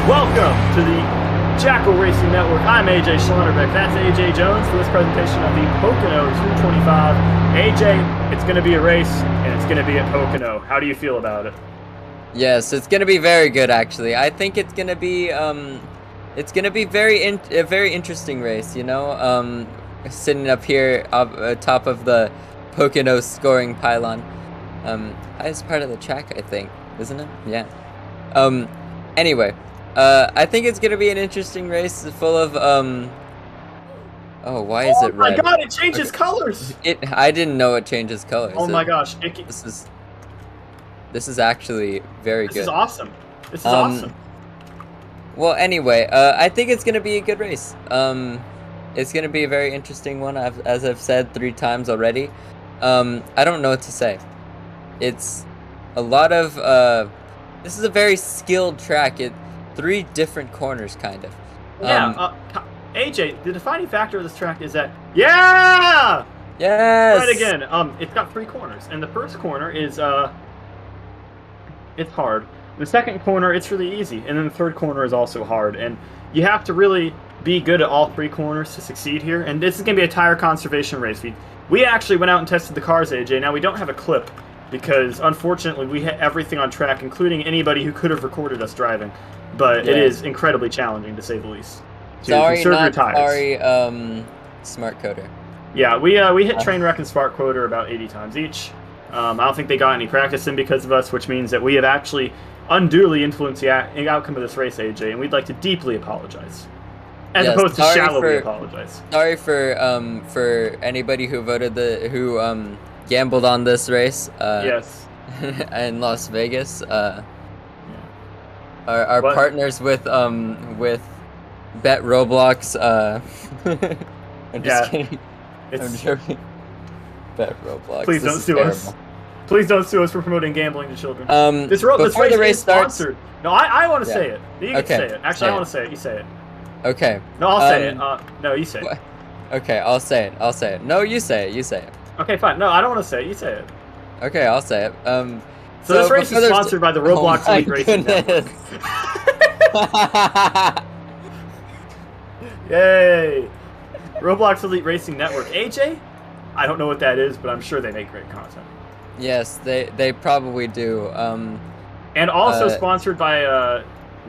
Welcome to the Jackal Racing Network. I'm AJ Schlonerbeck. That's AJ Jones for this presentation of the Pocono 225. AJ, it's going to be a race, and it's going to be at Pocono. How do you feel about it? Yes, it's going to be very good, actually. I think it's going to be a very interesting race, you know? Sitting up here top of the Pocono scoring pylon. Highest part of the track, I think, isn't it? Yeah. Anyway, I think it's gonna be an interesting race full of oh, why is it red? Oh my god, it changes colors! I didn't know it changes colors. Oh my gosh. This is actually very good. This is awesome. This is awesome. Well, anyway, I think it's gonna be a good race. It's gonna be a very interesting one, as I've said 3 times already. I don't know what to say. It's a lot of this is a very skilled track. 3 different corners, kind of. Yeah. AJ, the defining factor of this track is that yes. Right again. It's got 3 corners, and the first corner is it's hard. The second corner, it's really easy, and then the third corner is also hard. And you have to really be good at all 3 corners to succeed here. And this is gonna be a tire conservation race. We actually went out and tested the cars, AJ. Now we don't have a clip, because unfortunately we hit everything on track, including anybody who could have recorded us driving. But it is incredibly challenging, to say the least. Sorry, not sorry, Smart Coder. Yeah, we hit Trainwreck and Spark Quoter about 80 times each. I don't think they got any practice in because of us, which means that we have actually unduly influenced the outcome of this race, AJ, and we'd like to deeply apologize. As opposed to shallowly apologize. Sorry for anybody who gambled on this race. Yes. In Las Vegas. Our partners with Bet Roblox. I'm just kidding. I'm joking. Bet Roblox. Please don't sue us. Please don't sue us for promoting gambling to children. This race is sponsored. No, I want to say it. You can say it. Actually, I want to say it. You say it. Okay. No, I'll say it. No, you say it. Okay, I'll say it. No, you say it. You say it. Okay, fine. No, I don't want to say it. You say it. Okay, I'll say it. So this race is sponsored by the Roblox Elite Racing Network. Yay! Roblox Elite Racing Network. AJ? I don't know what that is, but I'm sure they make great content. Yes, they probably do. And also sponsored by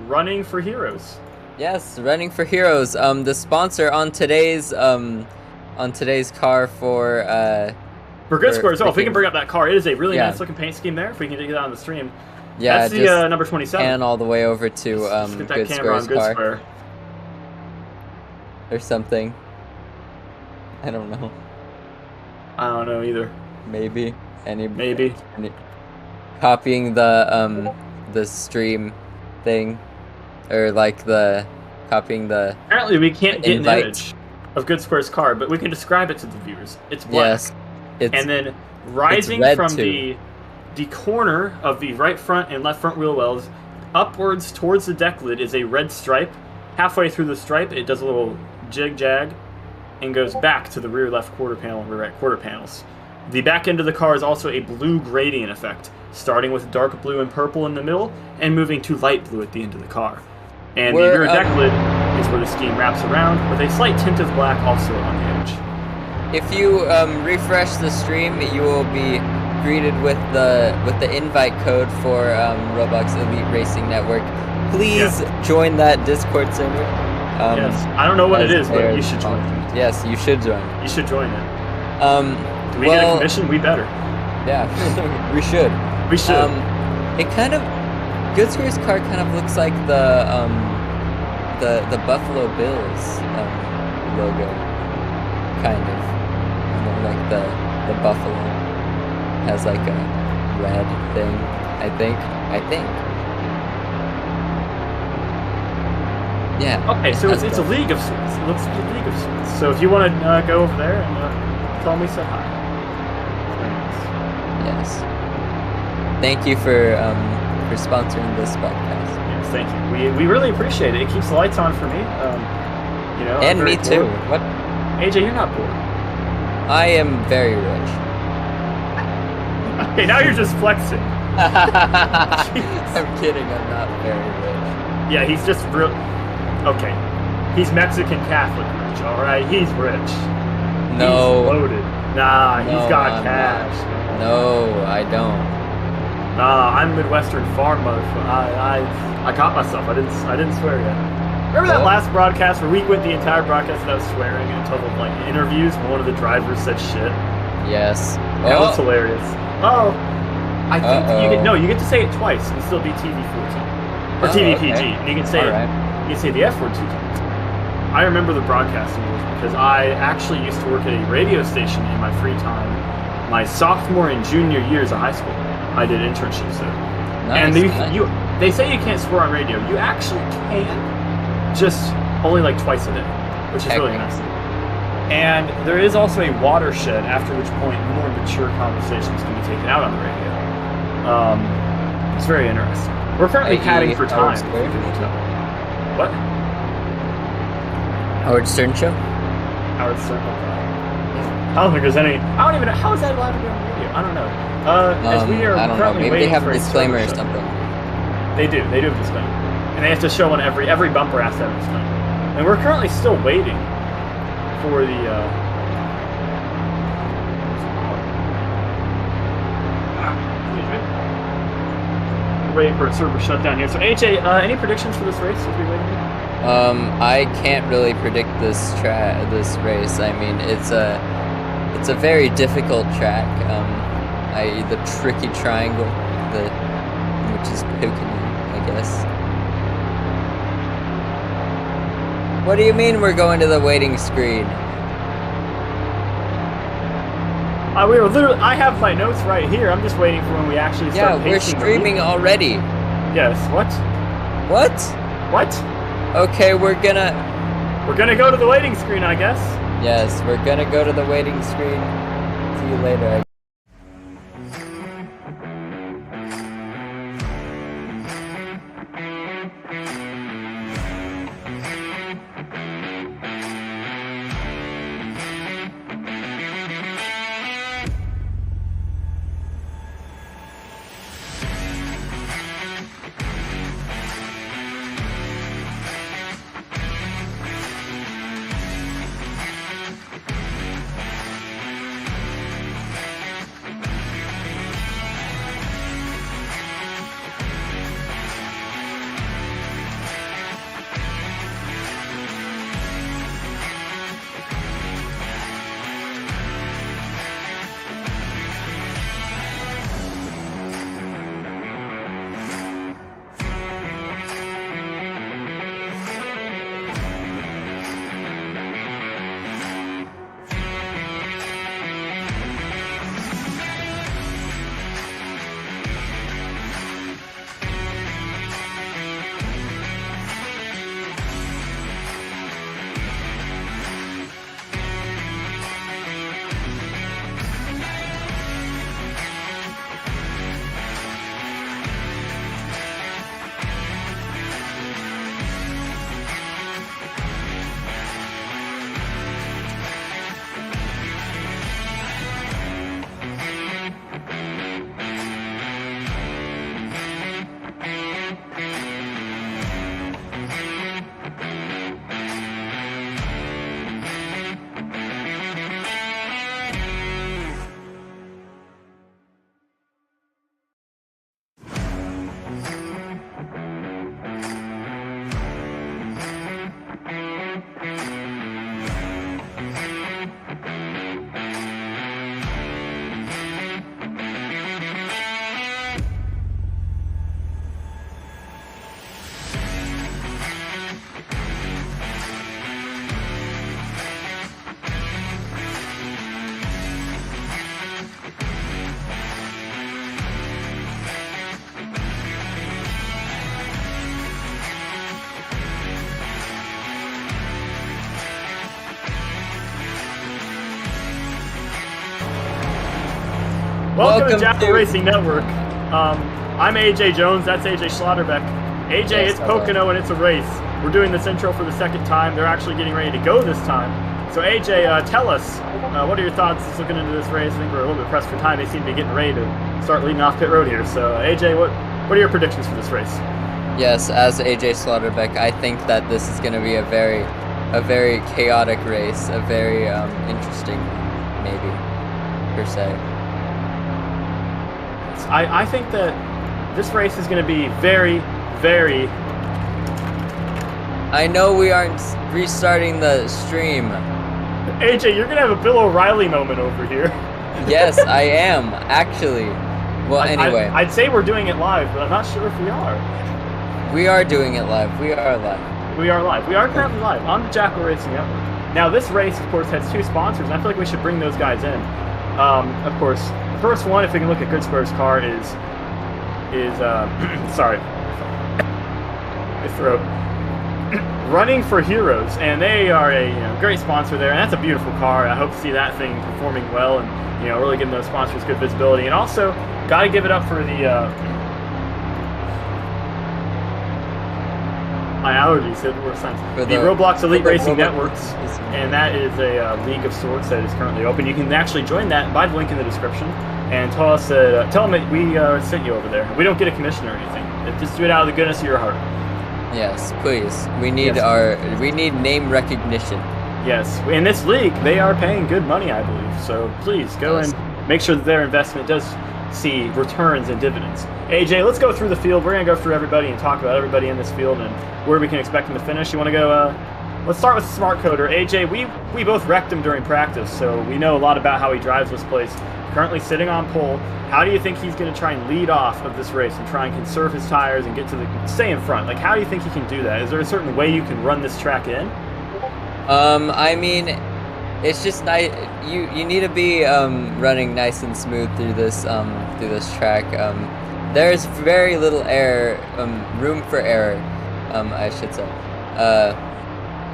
Running for Heroes. Yes, Running for Heroes. The sponsor on today's car for goodsquare as well. If we can bring up that car, it is a really nice looking paint scheme there. If we can get that on the stream. Yeah, that's the number 27. And all the way over to get that camera on goodsquare. Or something. I don't know. I don't know either. Maybe. Maybe. Copying the stream thing, or like copying the. Apparently, we can't get an image of goodsquare's car, but we can describe it to the viewers. It's black. Yes. And then rising from the corner of the right front and left front wheel wells upwards towards the deck lid is a red stripe. Halfway through the stripe, it does a little jig-jag and goes back to the rear left quarter panel and rear right quarter panels. The back end of the car is also a blue gradient effect, starting with dark blue and purple in the middle and moving to light blue at the end of the car. And the rear deck lid is where the scheme wraps around, with a slight tint of black also on the edge. If you refresh the stream, you will be greeted with the invite code for Roblox Elite Racing Network. Please join that Discord server. Yes, I don't know what it is, but you should join it. Yes, you should join it. You should join it. Do we get a commission? We better. Yeah, we should. We should. It kind of, goodsquare's car kind of looks like the Buffalo Bills logo, kind of. Like the buffalo has like a red thing. I think. Yeah. Okay, so it's a league of sorts. It looks like a league of sorts. So if you want to go over there and tell me say hi. Yes. Thank you for sponsoring this podcast. Yes, thank you. We really appreciate it. It keeps the lights on for me. And me too. What? AJ, you're not bored. I am very rich. Okay, now you're just flexing. I'm kidding, I'm not very rich. Yeah, he's just real. Okay, he's Mexican Catholic rich. All right, he's rich. No. He's loaded. Nah, no, he's got cash. No, I don't. Nah, I'm Midwestern farm motherfucker. I caught myself. I didn't swear yet. Remember that last broadcast where we went the entire broadcast without swearing until the interviews when one of the drivers said shit? Yes. That was hilarious. Oh, I think you get to say it twice and still be TV-14 or TV-PG, and you can say you can say the F word 2 times. I remember the broadcasting rules because I actually used to work at a radio station in my free time. My sophomore and junior years of high school, I did internships there. Nice, and they say you can't swear on radio. You actually can, just only like twice a day, which is really nice. And there is also a watershed, after which point more mature conversations can be taken out on the radio. It's very interesting. We're currently padding for time. What? Howard Stern show? Howard Stern. I don't think there's any. I don't even know. How is that allowed to be on the radio? I don't know. As we are I don't know. Maybe they have a disclaimer or something. They do. They do have a disclaimer. And they have to show on every bumper has to have a disclaimer. And we're currently still waiting for the waiting for a server shutdown here. So AJ, any predictions for this race as we wait here? I can't really predict this race. I mean, it's a very difficult track. I.e. the tricky triangle, which is Pocono, I guess. What do you mean we're going to the waiting screen? I have my notes right here. I'm just waiting for when we actually start. Yeah, we're streaming already. Yes. What? What? What? Okay, we're gonna go to the waiting screen, I guess. Yes, we're gonna go to the waiting screen. See you later. Welcome to Jackal Racing Network. I'm AJ Jones. That's AJ Schlotterbeck. AJ, yes, it's Pocono and it's a race. We're doing this intro for the second time. They're actually getting ready to go this time. So AJ, tell us, what are your thoughts looking into this race? I think we're a little bit pressed for time. They seem to be getting ready to start leading off pit road here. So AJ, what are your predictions for this race? Yes, as AJ Slaughterbeck, I think that this is going to be a very chaotic race, a very interesting, maybe, per se. I think that this race is going to be very, very... I know we aren't restarting the stream. AJ, you're going to have a Bill O'Reilly moment over here. Yes, I am, actually. Well, anyway. I'd say we're doing it live, but I'm not sure if we are. We are doing it live. We are live. We are live. We are currently live on the Jackal Racing Network. Now, this race, of course, has 2 sponsors, and I feel like we should bring those guys in. Of course, the first one, if we can look at goodsquare's car, is sorry, my throat. Running for Heroes, and they are a great sponsor there, and that's a beautiful car. I hope to see that thing performing well, and really giving those sponsors good visibility. And also, got to give it up for the my allergies hit the worst times. The Roblox Elite Racing Networks, and that is a league of sorts that is currently open. You can actually join that by the link in the description, and tell them that we sent you over there. We don't get a commission or anything. Just do it out of the goodness of your heart. Yes, please. We need we need name recognition. Yes, in this league, they are paying good money, I believe. So please go and make sure that their investment does see returns and dividends. AJ, let's go through the field. We're gonna go through everybody and talk about everybody in this field and where we can expect them to finish. You want to go? Let's start with Smart Coder. AJ, we both wrecked him during practice, so we know a lot about how he drives this place. Currently sitting on pole. How do you think he's going to try and lead off of this race and try and conserve his tires and get to stay in front? Like, how do you think he can do that? Is there a certain way you can run this track in? I mean, it's just nice. You need to be running nice and smooth through this track. There's very little error, room for error, I should say.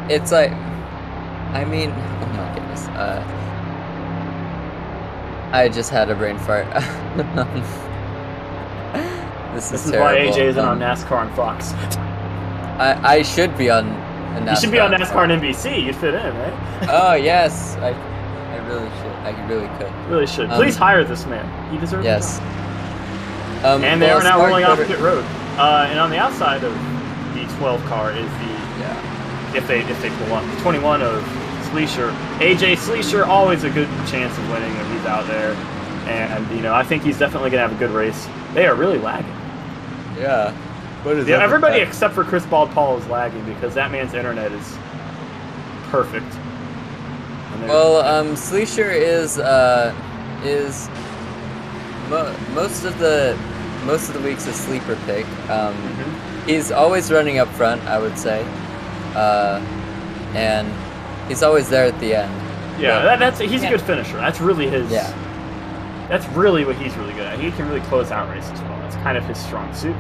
It's like, I mean, oh my goodness. I just had a brain fart. This is terrible. Why AJ isn't on NASCAR and Fox. I should be on NASCAR. You should be on NASCAR and NBC. You'd fit in, right? Oh yes, I really should. I really could. Really should. Please hire this man. He deserves it. Yes. And they are now rolling off pit road. And on the outside of the 12 car is the if they pull up the 21 of Sleesher. AJ Sleesher, always a good chance of winning when he's out there. And, I think he's definitely going to have a good race. They are really lagging. Yeah. What is everybody except for ChrisBaldPaul is lagging because that man's internet is perfect. Well, Sleesher is most of the week's a sleeper pick. He's always running up front, I would say. And he's always there at the end. Yeah, he's a good finisher. That's really his. Yeah. That's really what he's really good at. He can really close out races well. That's kind of his strong suit.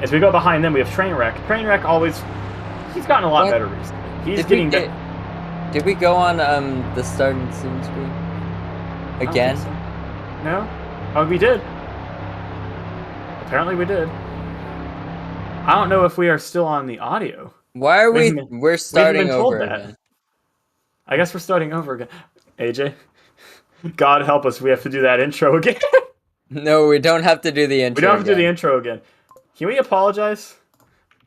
As we go behind them, we have Trainwreck. Trainwreck he's gotten a lot better recently. He's getting better. Did we go on the start and soon screen again? So. No. Oh, we did. Apparently, we did. I don't know if we are still on the audio. Why are we're starting over again? I guess we're starting over again. AJ, God help us, we have to do that intro again. No, we don't have to do the intro. We don't have to do the intro again. Can we apologize?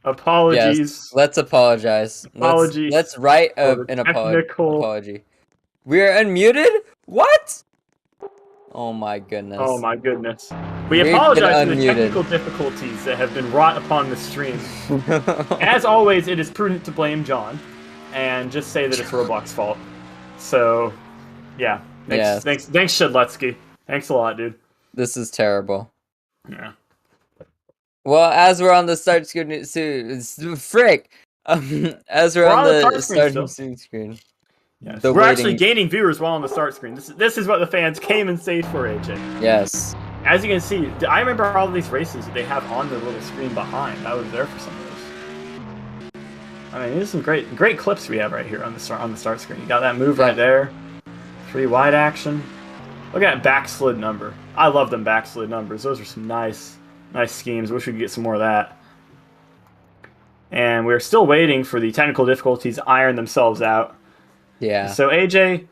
Apologies. Yes, let's apologize. Apologies. Let's write an apology. We are unmuted? What? Oh my goodness. Oh my goodness. We apologize for the technical difficulties that have been wrought upon the stream. As always, it is prudent to blame John and just say that it's Roblox's fault. So, yeah. Thanks, Shedletsky. Thanks a lot, dude. This is terrible. Yeah. Well, as we're on the start screen, as we're on the starting screen. Yes. We're actually gaining viewers while on the start screen. This is what the fans came and stayed for, AJ. Yes. As you can see, I remember all of these races that they have on the little screen behind. I was there for some of those. I mean, there's some great clips we have right here on the start screen. You got that move right there. 3 wide action. Look at that backslid number. I love them backslid numbers. Those are some nice schemes. Wish we could get some more of that. And we're still waiting for the technical difficulties to iron themselves out. Yeah. So AJ,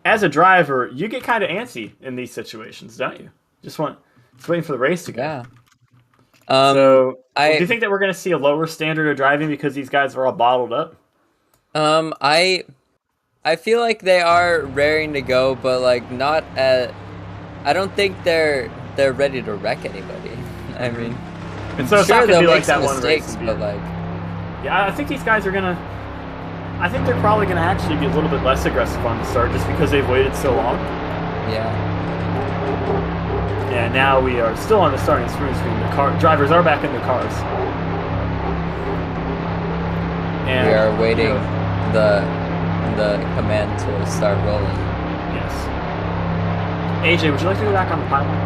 as a driver, you get kind of antsy in these situations, don't you? Just waiting for the race to go. Yeah. So, do you think that we're going to see a lower standard of driving because these guys are all bottled up? I feel like they are raring to go, but like not at. I don't think they're ready to wreck anybody. I mean, and so it's not going to be like that mistakes, one race. But like, yeah, I think these guys are gonna. I think they're probably gonna actually be a little bit less aggressive on the start just because they've waited so long. Yeah. Yeah. Now we are still on the starting screen. The drivers are back in their cars. And we are waiting the command to start rolling. Yes. AJ, would you like to go back on the pylon?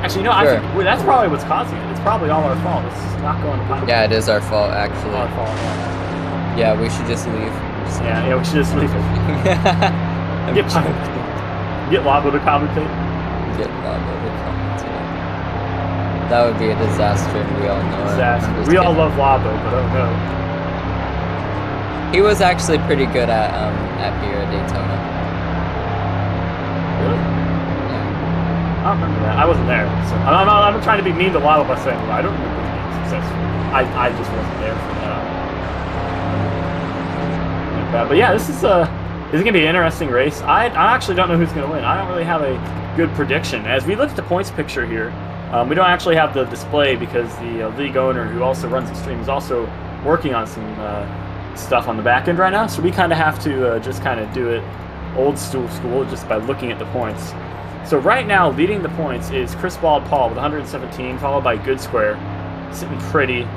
Actually, no, sure. I think that's probably what's causing it. It's probably all our fault. Let's just not go on the pylon. Yeah, it is our fault, actually. Our fault. Yeah, we should just leave. Yeah, we should just leave. Get Labo to commentate. Get Labo to commentate. That would be a disaster, and we all know it. We all love Labo, but oh no. He was actually pretty good at here at Daytona. Really? Yeah. I don't remember that. I wasn't there, so I'm not trying to be mean to Labo by saying I don't remember being successful. I just wasn't there for that. But yeah, this is gonna be an interesting race. I actually don't know who's gonna win. I don't really have a good prediction. As we look at the points picture here, we don't actually have the display because the league owner, who also runs the stream, is also working on some stuff on the back end right now. So we kind of have to just kind of do it old school just by looking at the points. So right now, leading the points is ChrisBaldPaul with 117, followed by goodsquare, sitting pretty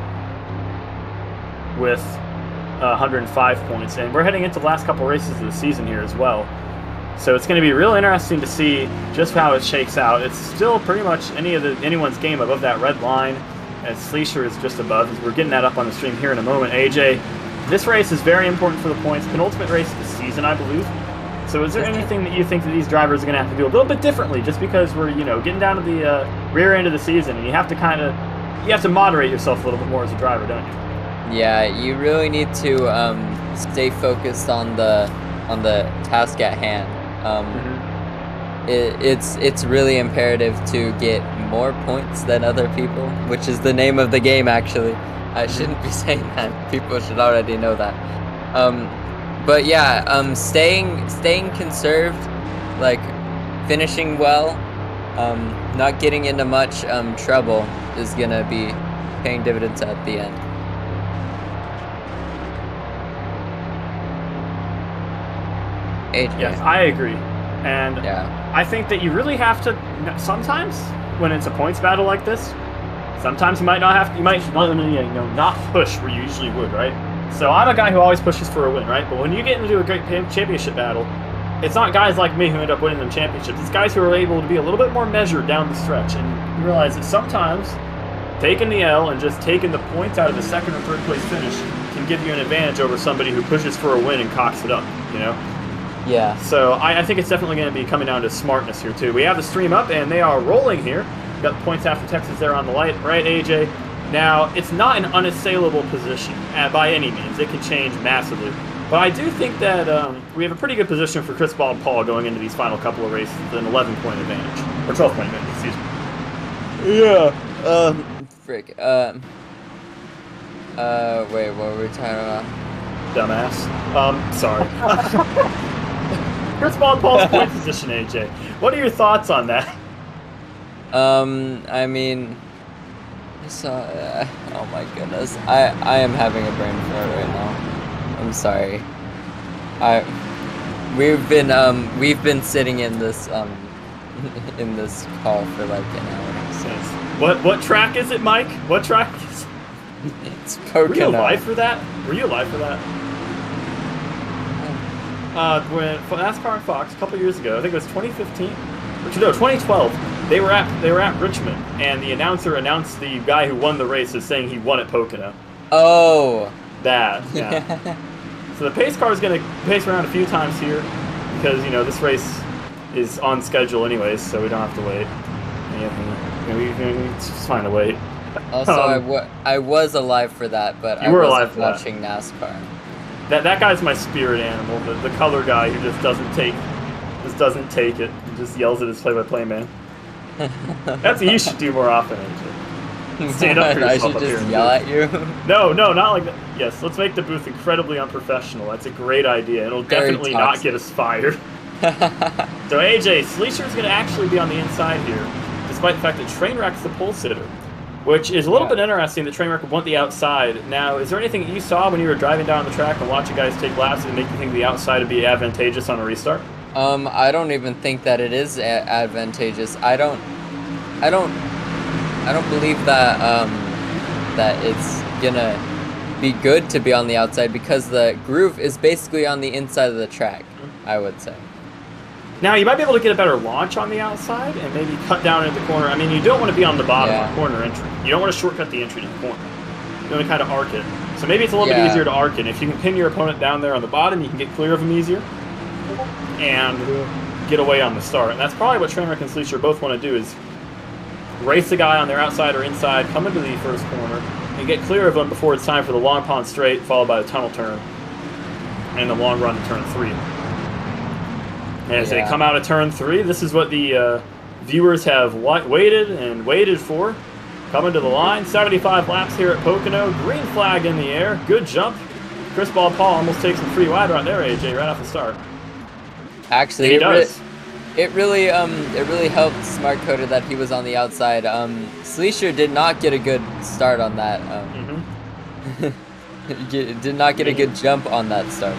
with 105 points, and we're heading into the last couple races of the season here as well. So it's going to be real interesting to see just how it shakes out. It's still pretty much anyone's game above that red line, as Sleesher is just above. We're getting that up on the stream here in a moment. AJ, this race is very important for the points. Penultimate race of the season, I believe. So is there anything that you think that these drivers are going to have to do a little bit differently, just because we're getting down to the rear end of the season, and you have to moderate yourself a little bit more as a driver, don't you? Yeah, you really need to stay focused on the task at hand. It's really imperative to get more points than other people, which is the name of the game. Actually, I shouldn't be saying that. People should already know that. But yeah, staying conserved, like finishing well, not getting into much trouble is gonna be paying dividends at the end. Yes, I agree, and I think that you really have to. Sometimes, when it's a points battle like this, sometimes you might not have. You might not push where you usually would, right? So I'm a guy who always pushes for a win, right? But when you get into a great championship battle, it's not guys like me who end up winning them championships. It's guys who are able to be a little bit more measured down the stretch, and you realize that sometimes taking the L and just taking the points out of the second or third place finish can give you an advantage over somebody who pushes for a win and cocks it up, Yeah. So I think it's definitely going to be coming down to smartness here, too. We have the stream up, and they are rolling here. We've got the points after Texas there on the light, right, AJ? Now, it's not an unassailable position by any means. It can change massively. But I do think that we have a pretty good position for ChrisBaldPaul going into these final couple of races with an 11-point advantage. Or 12-point advantage, excuse me. Yeah. Frick. Wait, what were we talking about? Dumbass. Sorry. ChrisBaldPaul's point position, AJ. What are your thoughts on that? I mean, oh my goodness, I am having a brain fart right now. I'm sorry. We've been sitting in this in this call for like an hour. So. What track is it, Mike? What track is it? It's Pocono. Were you alive for that? When NASCAR and Fox a couple years ago, I think it was 2015, or no, 2012. They were at Richmond, and the announcer announced the guy who won the race as saying he won at Pocono. Oh, that yeah. So the pace car is going to pace around a few times here because this race is on schedule anyways, so we don't have to wait. It's just fine to wait. Also, I was alive for that, but I wasn't watching NASCAR. That guy's my spirit animal, the color guy who just doesn't take it. He just yells at his play-by-play man. That's what you should do more often, AJ. Stand up for yourself. I should just yell at you? No, not like that. Yes, let's make the booth incredibly unprofessional. That's a great idea. It'll definitely not get us fired. So AJ, Sleesher's going to actually be on the inside here, despite the fact that Trainwreck's the pole sitter, which is a little bit interesting that Trainwreck would want the outside. Now, is there anything that you saw when you were driving down the track and watching guys take laps that make you think the outside would be advantageous on a restart? I don't even think that it is advantageous. I don't believe that that it's gonna be good to be on the outside because the groove is basically on the inside of the track, I would say. Now, you might be able to get a better launch on the outside and maybe cut down into the corner. I mean, you don't want to be on the bottom of corner entry. You don't want to shortcut the entry to the corner. You want to kind of arc it. So maybe it's a little bit easier to arc it. If you can pin your opponent down there on the bottom, you can get clear of him easier and get away on the start. And that's probably what Trainwreck and Sleesher both want to do is race the guy on their outside or inside, come into the first corner, and get clear of him before it's time for the long pond straight, followed by the tunnel turn, and the long run to turn 3. As they come out of turn 3, this is what the viewers have waited for. Coming to the line, 75 laps here at Pocono. Green flag in the air. Good jump. ChrisBaldPaul almost takes him free wide right there, AJ, right off the start. Actually, it really helped Smart Coder that he was on the outside. Sleesher did not get a good start on that. Did not get a good jump on that start.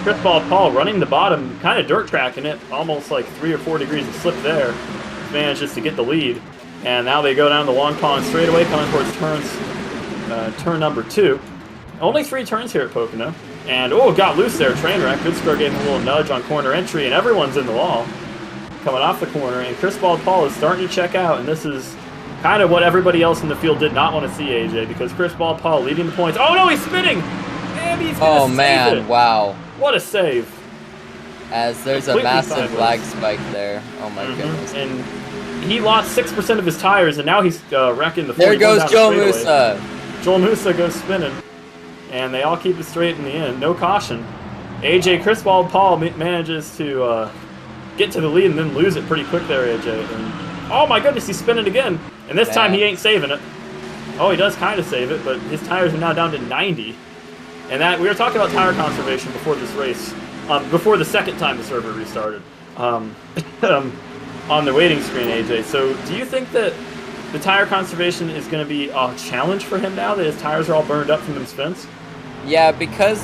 ChrisBaldPaul running the bottom, kind of dirt tracking it, almost like 3 or 4 degrees of slip there. Manages to get the lead, and now they go down the long pond straightaway, coming towards turn number 2. Only 3 turns here at Pocono, and got loose there. Trainwreck. goodsquare gave him a little nudge on corner entry, and everyone's in the wall, coming off the corner. And ChrisBaldPaul is starting to check out, and this is kind of what everybody else in the field did not want to see, AJ, because ChrisBaldPaul leading the points. Oh no, he's spinning! And he's gonna save it. Wow. What a save. As there's a massive lag spike there. Oh my goodness. And he lost 6% of his tires, and now he's wrecking the 41 There goes Joel Musa. Joel Musa goes spinning. And they all keep it straight in the end. No caution. AJ, ChrisBaldPaul manages to get to the lead and then lose it pretty quick there, AJ. And, oh my goodness, he's spinning again. And this time he ain't saving it. Oh, he does kind of save it, but his tires are now down to 90. And that we were talking about tire conservation before this race, before the second time the server restarted, on the waiting screen, AJ. So do you think that the tire conservation is going to be a challenge for him now that his tires are all burned up from them spins? Yeah, because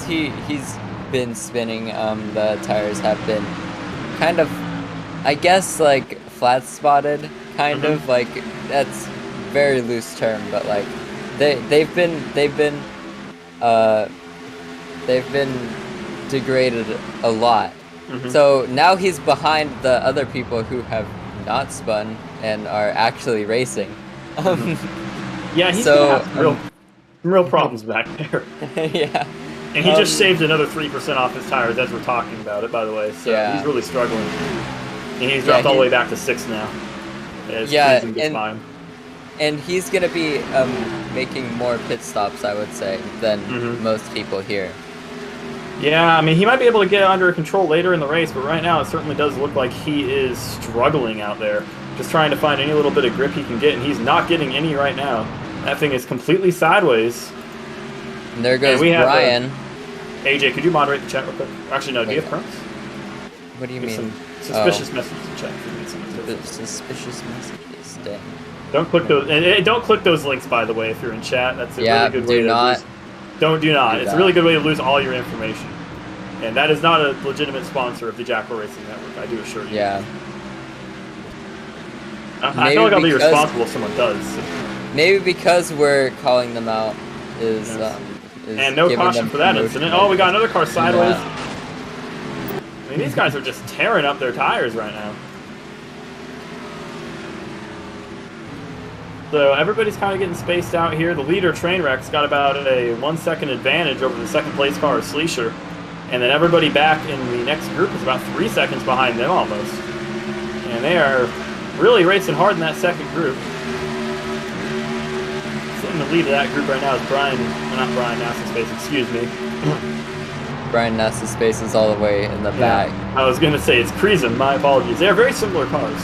he's been spinning, the tires have been kind of, I guess, like flat spotted, kind of like that's very loose term, but like they've been degraded a lot. So now he's behind the other people who have not spun and are actually racing. Yeah, he's gonna have some real problems back there. Yeah. And he just saved another 3% off his tires as we're talking about it, by the way. So he's really struggling. And he's dropped all the way back to 6 now. And he's going to be making more pit stops, I would say, than most people here. Yeah, I mean, he might be able to get it under control later in the race, but right now it certainly does look like he is struggling out there. Just trying to find any little bit of grip he can get, and he's not getting any right now. That thing is completely sideways. And there goes Brian. AJ, could you moderate the chat real quick? Actually, no, do you have prompts? What do you mean? Some suspicious messages in chat. Suspicious messages, dang. Don't click those. And don't click those links, by the way, if you're in chat. That's a really good way to lose. Do not. It's a really good way to lose all your information. And that is not a legitimate sponsor of the Jackal Racing Network, I do assure you. Yeah. I feel like I'll be responsible if someone does. Maybe because we're calling them out is and no caution for that incident. Oh, we got another car sideways. I mean, these guys are just tearing up their tires right now. So everybody's kind of getting spaced out here. The leader, Trainwreck's got about a 1 second advantage over the second place car, Sleesher. And then everybody back in the next group is about 3 seconds behind them almost. And they are really racing hard in that second group. In the lead of that group right now is not Brian Nass's Space, excuse me. Brian Nass's Space is all the way in the back. I was going to say it's Creasem, my apologies. They are very similar cars.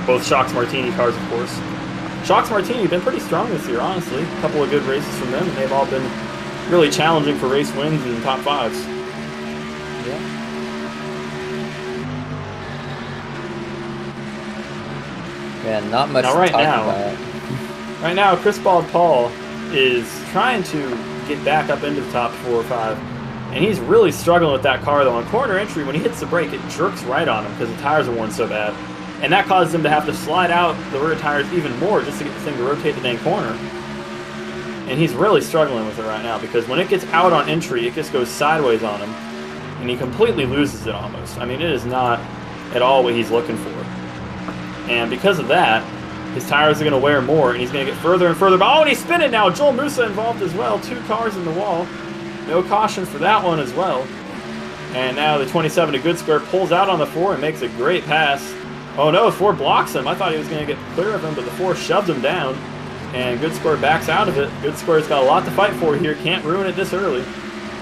Both Shocks Martini cars, of course. Shocks Martini have been pretty strong this year, honestly. A couple of good races from them, and they've all been really challenging for race wins and top fives. Yeah. Man, not much to talk about. Right now, ChrisBaldPaul is trying to get back up into the top 4 or 5, and he's really struggling with that car, though. On corner entry, when he hits the brake, it jerks right on him because the tires are worn so bad. And that causes him to have to slide out the rear tires even more just to get the thing to rotate the dang corner. And he's really struggling with it right now because when it gets out on entry, it just goes sideways on him. And he completely loses it almost. I mean, it is not at all what he's looking for. And because of that, his tires are going to wear more and he's going to get further and further. Oh, and he's spinning now. Joel Musa involved as well. 2 cars in the wall. No caution for that one as well. And now the 27 to goodsquare pulls out on the 4 and makes a great pass. Oh no, 4 blocks him. I thought he was going to get clear of him, but the 4 shoved him down. And goodsquare backs out of it. goodsquare's got a lot to fight for here. Can't ruin it this early.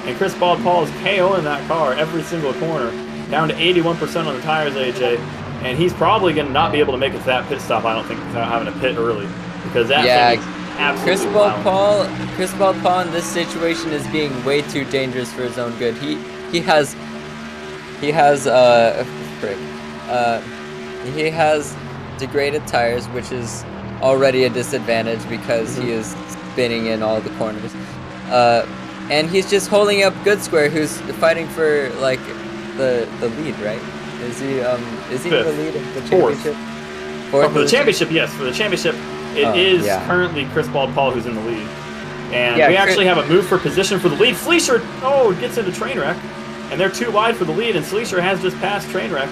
And ChrisBaldPaul is KOing that car every single corner. Down to 81% on the tires, AJ. And he's probably going to not be able to make it to that pit stop, I don't think, without having to pit early. Because that thing is absolutely ChrisBaldPaul in this situation is being way too dangerous for his own good. He has degraded tires, which is already a disadvantage because he is spinning in all the corners. And he's just holding up goodsquare, who's fighting for like the lead, right? Is he in the lead of the championship? For the championship, yes. For the championship, it is currently ChrisBaldPaul who's in the lead. And we actually have a move for position for the lead. Sleesher, gets into Trainwreck. And they're too wide for the lead, and Sleesher has just passed Trainwreck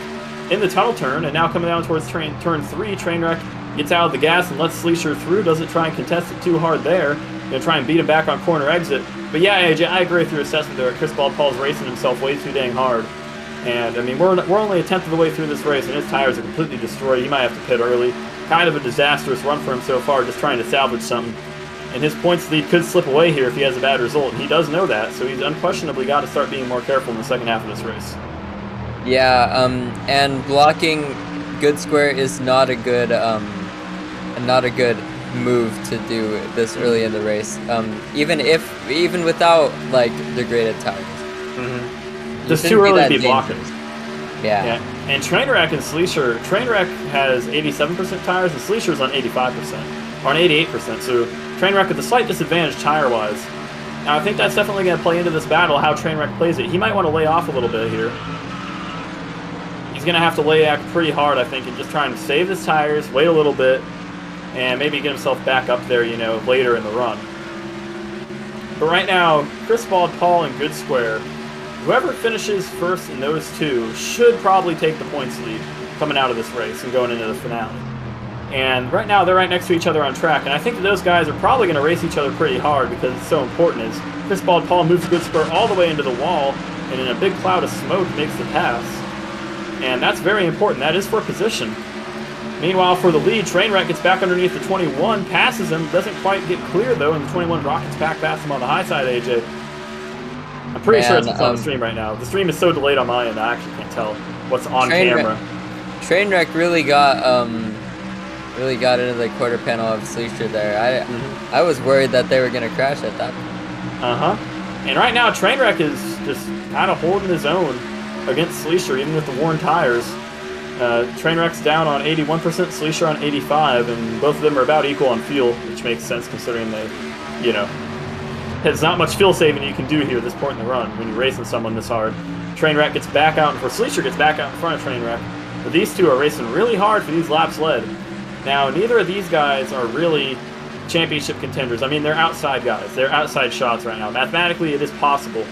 in the tunnel turn, and now coming down towards turn 3, Trainwreck gets out of the gas and lets Sleesher through, doesn't try and contest it too hard there. Gonna try and beat him back on corner exit. But yeah, AJ, I agree with your assessment there. ChrisBaldPaul's racing himself way too dang hard. And, I mean, we're only a tenth of the way through this race, and his tires are completely destroyed. He might have to pit early. Kind of a disastrous run for him so far, just trying to salvage something. And his points lead could slip away here if he has a bad result. And he does know that, so he's unquestionably got to start being more careful in the second half of this race. Yeah, and blocking goodsquare is not a good move to do this early in the race. Even without like degraded tires. Just too early to be blocking. Yeah. And Trainwreck and Sleesher, Trainwreck has 87% tires and Sleesher's on 85%, or on 88%. So Trainwreck with a slight disadvantage tire-wise. Now I think that's definitely going to play into this battle, how Trainwreck plays it. He might want to lay off a little bit here. He's going to have to lay back pretty hard, I think, and just try and save his tires, wait a little bit, and maybe get himself back up there, later in the run. But right now, ChrisBaldPaul and goodsquare, whoever finishes first in those two should probably take the points lead coming out of this race and going into the finale. And right now, they're right next to each other on track, and I think that those guys are probably going to race each other pretty hard because it's so important. As ChrisBaldPaul moves goodsquare all the way into the wall, and in a big cloud of smoke makes the pass. And that's very important. That is for position. Meanwhile, for the lead, Trainwreck gets back underneath the 21, passes him, doesn't quite get clear, though, and the 21 rockets back past him on the high side, AJ. I'm pretty sure it's on the stream right now. The stream is so delayed on my end, I actually can't tell what's on camera. Trainwreck really got into the quarter panel of Sleesher there. I was worried that they were going to crash at that point. And right now, Trainwreck is just kind of holding his own against Sleesher, even with the worn tires. Trainwreck's down on 81%, Sleesher on 85%, and both of them are about equal on fuel, which makes sense considering they, there's not much fuel saving you can do here at this point in the run when you're racing someone this hard. Trainwreck gets back out, or Sleesher gets back out in front of Trainwreck, but these two are racing really hard for these laps led. Now, neither of these guys are really championship contenders. I mean, they're outside guys. They're outside shots right now. Mathematically, it is possible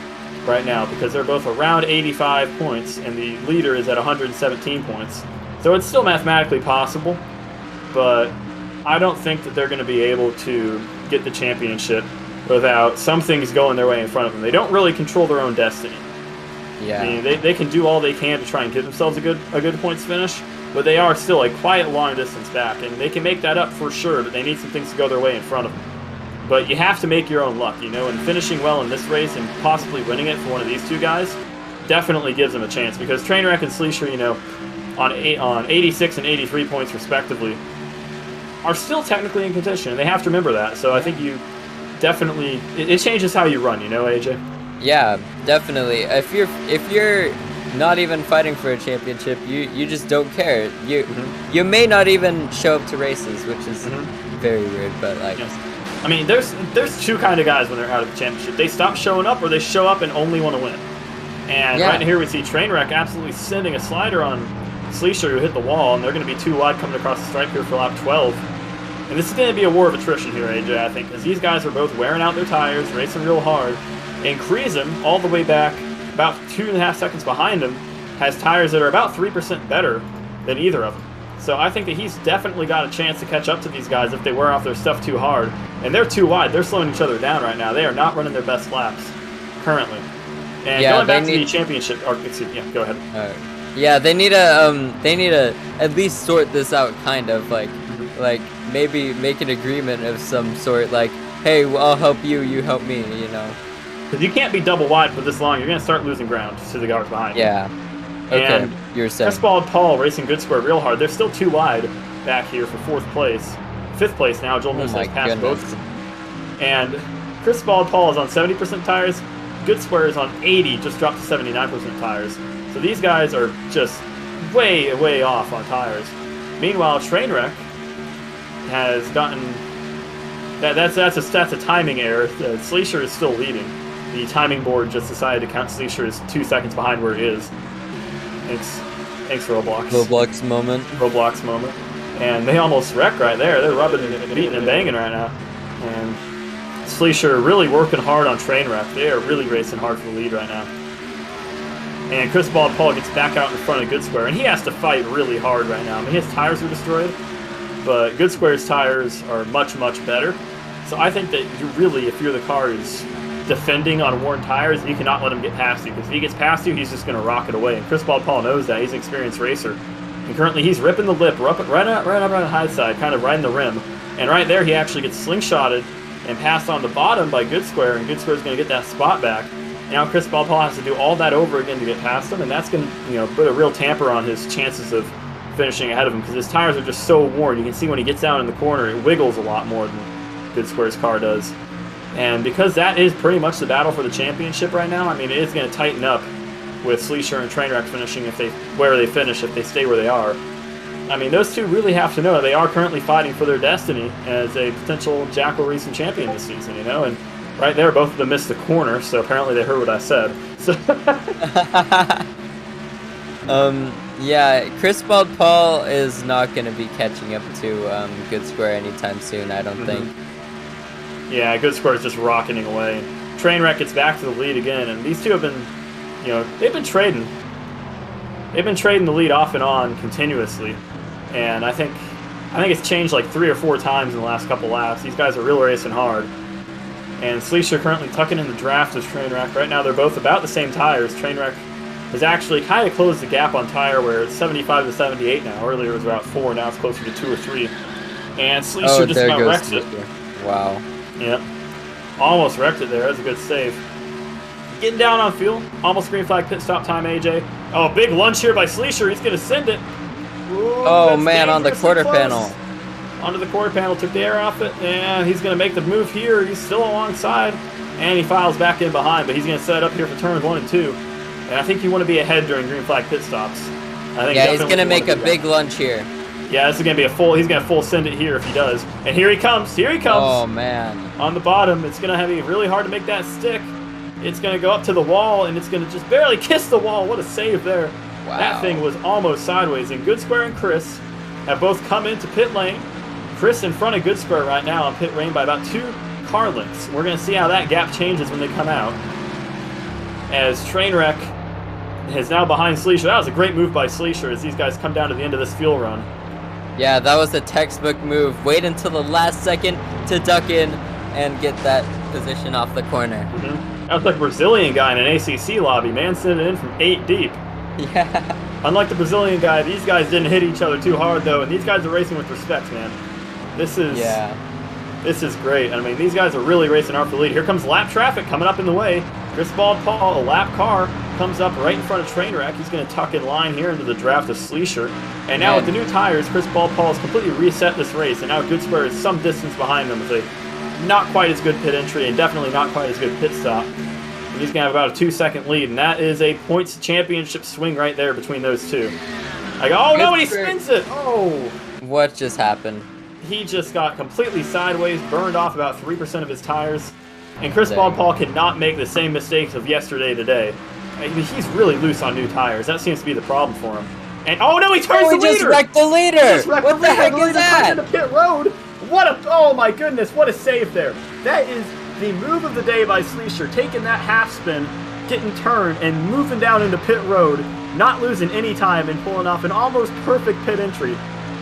right now because they're both around 85 points and the leader is at 117 points. So it's still mathematically possible, but I don't think that they're going to be able to get the championship without some things going their way in front of them. They don't really control their own destiny. Yeah. I mean, they can do all they can to try and give themselves a good points finish, but they are still a quite long distance back, and they can make that up for sure, but they need some things to go their way in front of them. But you have to make your own luck, and finishing well in this race and possibly winning it for one of these two guys definitely gives them a chance, because Trainwreck and Sleesher, on 86 and 83 points respectively, are still technically in contention, and they have to remember that. So I think you definitely it changes how you run, you know, AJ. Yeah, definitely. If you're not even fighting for a championship, you just don't care. You may not even show up to races, which is very weird, but like. Yes. I mean, there's two kind of guys when they're out of the championship. They stop showing up, or they show up and only want to win. And right here we see Trainwreck absolutely sending a slider on Sleesher, who hit the wall, and they're going to be too wide coming across the stripe here for lap 12. And this is going to be a war of attrition here, AJ, I think, because these guys are both wearing out their tires, racing real hard. And ChrisBaldPaul, all the way back, about 2.5 seconds behind him, has tires that are about 3% better than either of them. So I think that he's definitely got a chance to catch up to these guys if they wear off their stuff too hard. And they're too wide. They're slowing each other down right now. They are not running their best laps currently. And going back to the championship, or excuse me, go ahead. Yeah, they need to at least sort this out, kind of like maybe make an agreement of some sort. Like, hey, well, I'll help you, you help me, you know. Because you can't be double wide for this long. You're gonna start losing ground to the guards behind you. Yeah. Okay. And you're saying. ChrisBaldPaul racing Good Square real hard. They're still too wide back here for 4th place. 5th place now. Joel Mills has passed both of them. And ChrisBaldPaul is on 70% tires. Good Square is on 80, just dropped to 79% tires. So these guys are just way, way off on tires. Meanwhile, Trainwreck has gotten that's a timing error. Sleesher is still leading. The timing board just decided to count Sleesher as 2 seconds behind where he is. Thanks Roblox. Roblox moment. And they almost wreck right there. They're rubbing and beating and banging right now. And Sleesher really working hard on Trainwreck. They are really racing hard for the lead right now. And ChrisBaldPaul gets back out in front of Good Square, and he has to fight really hard right now. I mean, his tires are destroyed, but Good Square's tires are much, much better. So I think that you really, if you're the car who's defending on worn tires, you cannot let him get past you, because if he gets past you, he's just going to rocket away. And ChrisBaldPaul knows that. He's an experienced racer. And currently he's ripping the lip right up on the high side, kind of riding the rim. And right there he actually gets slingshotted and passed on the bottom by Good Square, and Good Square's going to get that spot back. Now ChrisBaldPaul has to do all that over again to get past him, and that's going to put a real tamper on his chances of finishing ahead of him, because his tires are just so worn. You can see when he gets down in the corner, it wiggles a lot more than Good Square's car does. And because that is pretty much the battle for the championship right now, I mean, it is going to tighten up with Sleesher and Trainwreck finishing where they finish if they stay where they are. I mean, those two really have to know they are currently fighting for their destiny as a potential Jackal Racing champion this season, and right there, both of them missed the corner, so apparently they heard what I said. So yeah, ChrisBaldPaul is not going to be catching up to Good Square anytime soon, I don't think. Yeah, Good Square is just rocketing away. Trainwreck gets back to the lead again, and these two have been, they've been trading. They've been trading the lead off and on continuously, and I think it's changed like 3 or 4 times in the last couple laps. These guys are really racing hard. And Sleesher currently tucking in the draft as Trainwreck. Right now they're both about the same tires. Trainwreck has actually kind of closed the gap on tire where it's 75 to 78 now. Earlier it was about 4, now it's closer to 2 or 3. And Sleesher just about wrecks it. Wow. Yep. Almost wrecked it there. That was a good save. Getting down on fuel. Almost green flag pit stop time, AJ. Oh, big lunge here by Sleesher. He's going to send it. Ooh, oh, man, on the quarter panel. Onto the quarter panel, took the air off it, and he's going to make the move here. He's still alongside, and he files back in behind, but he's going to set it up here for turns 1 and 2. And I think you want to be ahead during green flag pit stops. Yeah, he's going to make a big lunge here. Yeah, this is going to be he's going to full send it here if he does. And here he comes. Oh, man. On the bottom, it's going to be really hard to make that stick. It's going to go up to the wall, and it's going to just barely kiss the wall. What a save there. Wow. That thing was almost sideways. And Good Square and Chris have both come into pit lane. Chris in front of Good Square right now on pit lane by about 2 car lengths. We're going to see how that gap changes when they come out. As Trainwreck is now behind Sleesher. That was a great move by Sleesher as these guys come down to the end of this fuel run. Yeah, that was a textbook move. Wait until the last second to duck in and get that position off the corner. That was like a Brazilian guy in an ACC lobby, man, sending it in from 8 deep. Yeah. Unlike the Brazilian guy, these guys didn't hit each other too hard, though, and these guys are racing with respect, man. This is great. I mean, these guys are really racing hard for the lead. Here comes lap traffic coming up in the way. ChrisBaldPaul, a lap car, comes up right in front of Trainwreck. He's going to tuck in line here into the draft of Sleesher. And now with the new tires, ChrisBaldPaul has completely reset this race, and now goodsquare is some distance behind them with a not quite as good pit entry and definitely not quite as good pit stop. And he's going to have about a 2-second lead, and that is a points championship swing right there between those two. Like, oh no, he spins it! Oh! What just happened? He just got completely sideways, burned off about 3% of his tires. And ChrisBaldPaul cannot make the same mistakes of yesterday today. I mean, he's really loose on new tires. That seems to be the problem for him. And oh no, he turns the leader! He just wrecked the leader! What the heck is that? Into pit road. What a, oh my goodness, what a save there. That is the move of the day by Sleesher, taking that half spin, getting turned, and moving down into pit road, not losing any time and pulling off an almost perfect pit entry.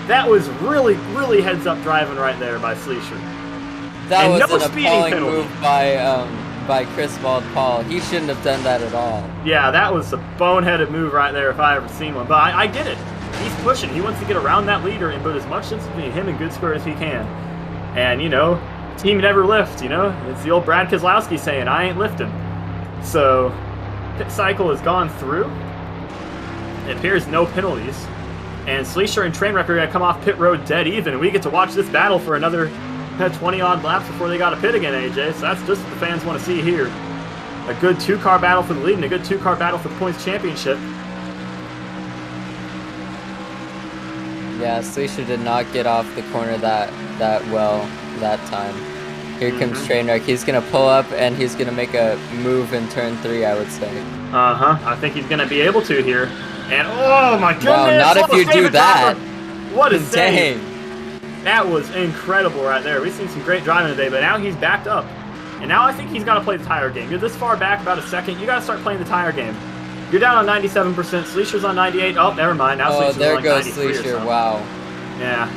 That was really, really heads-up driving right there by Sleesher. That was an appalling move by ChrisBaldPaul. He shouldn't have done that at all. Yeah, that was a boneheaded move right there if I ever seen one. But I get it. He's pushing. He wants to get around that leader and put as much distance between him and goodsquare as he can. And, you know, team never lift, you know? It's the old Brad Keselowski saying, I ain't lifting. So, pit cycle has gone through. It appears no penalties. And Sleesher and Trainwreck are going to come off pit road dead even. We get to watch this battle for another 20-odd laps before they got to pit again, AJ. So that's just what the fans want to see here. A good two-car battle for the lead and a good two-car battle for the points championship. Yeah, Sleesher did not get off the corner that well that time. Here comes Trainwreck. He's going to pull up and he's going to make a move in turn 3, I would say. I think he's going to be able to here. And oh my goodness! Wow, not if you do that. What a save! That was incredible right there. We've seen some great driving today, but now he's backed up. And now I think he's got to play the tire game. You're this far back, about a second. You got to start playing the tire game. You're down on 97%. Sleesher's on 98. Oh, never mind. Now Sleesher's there on goes 93 Sleesher. Wow. Yeah.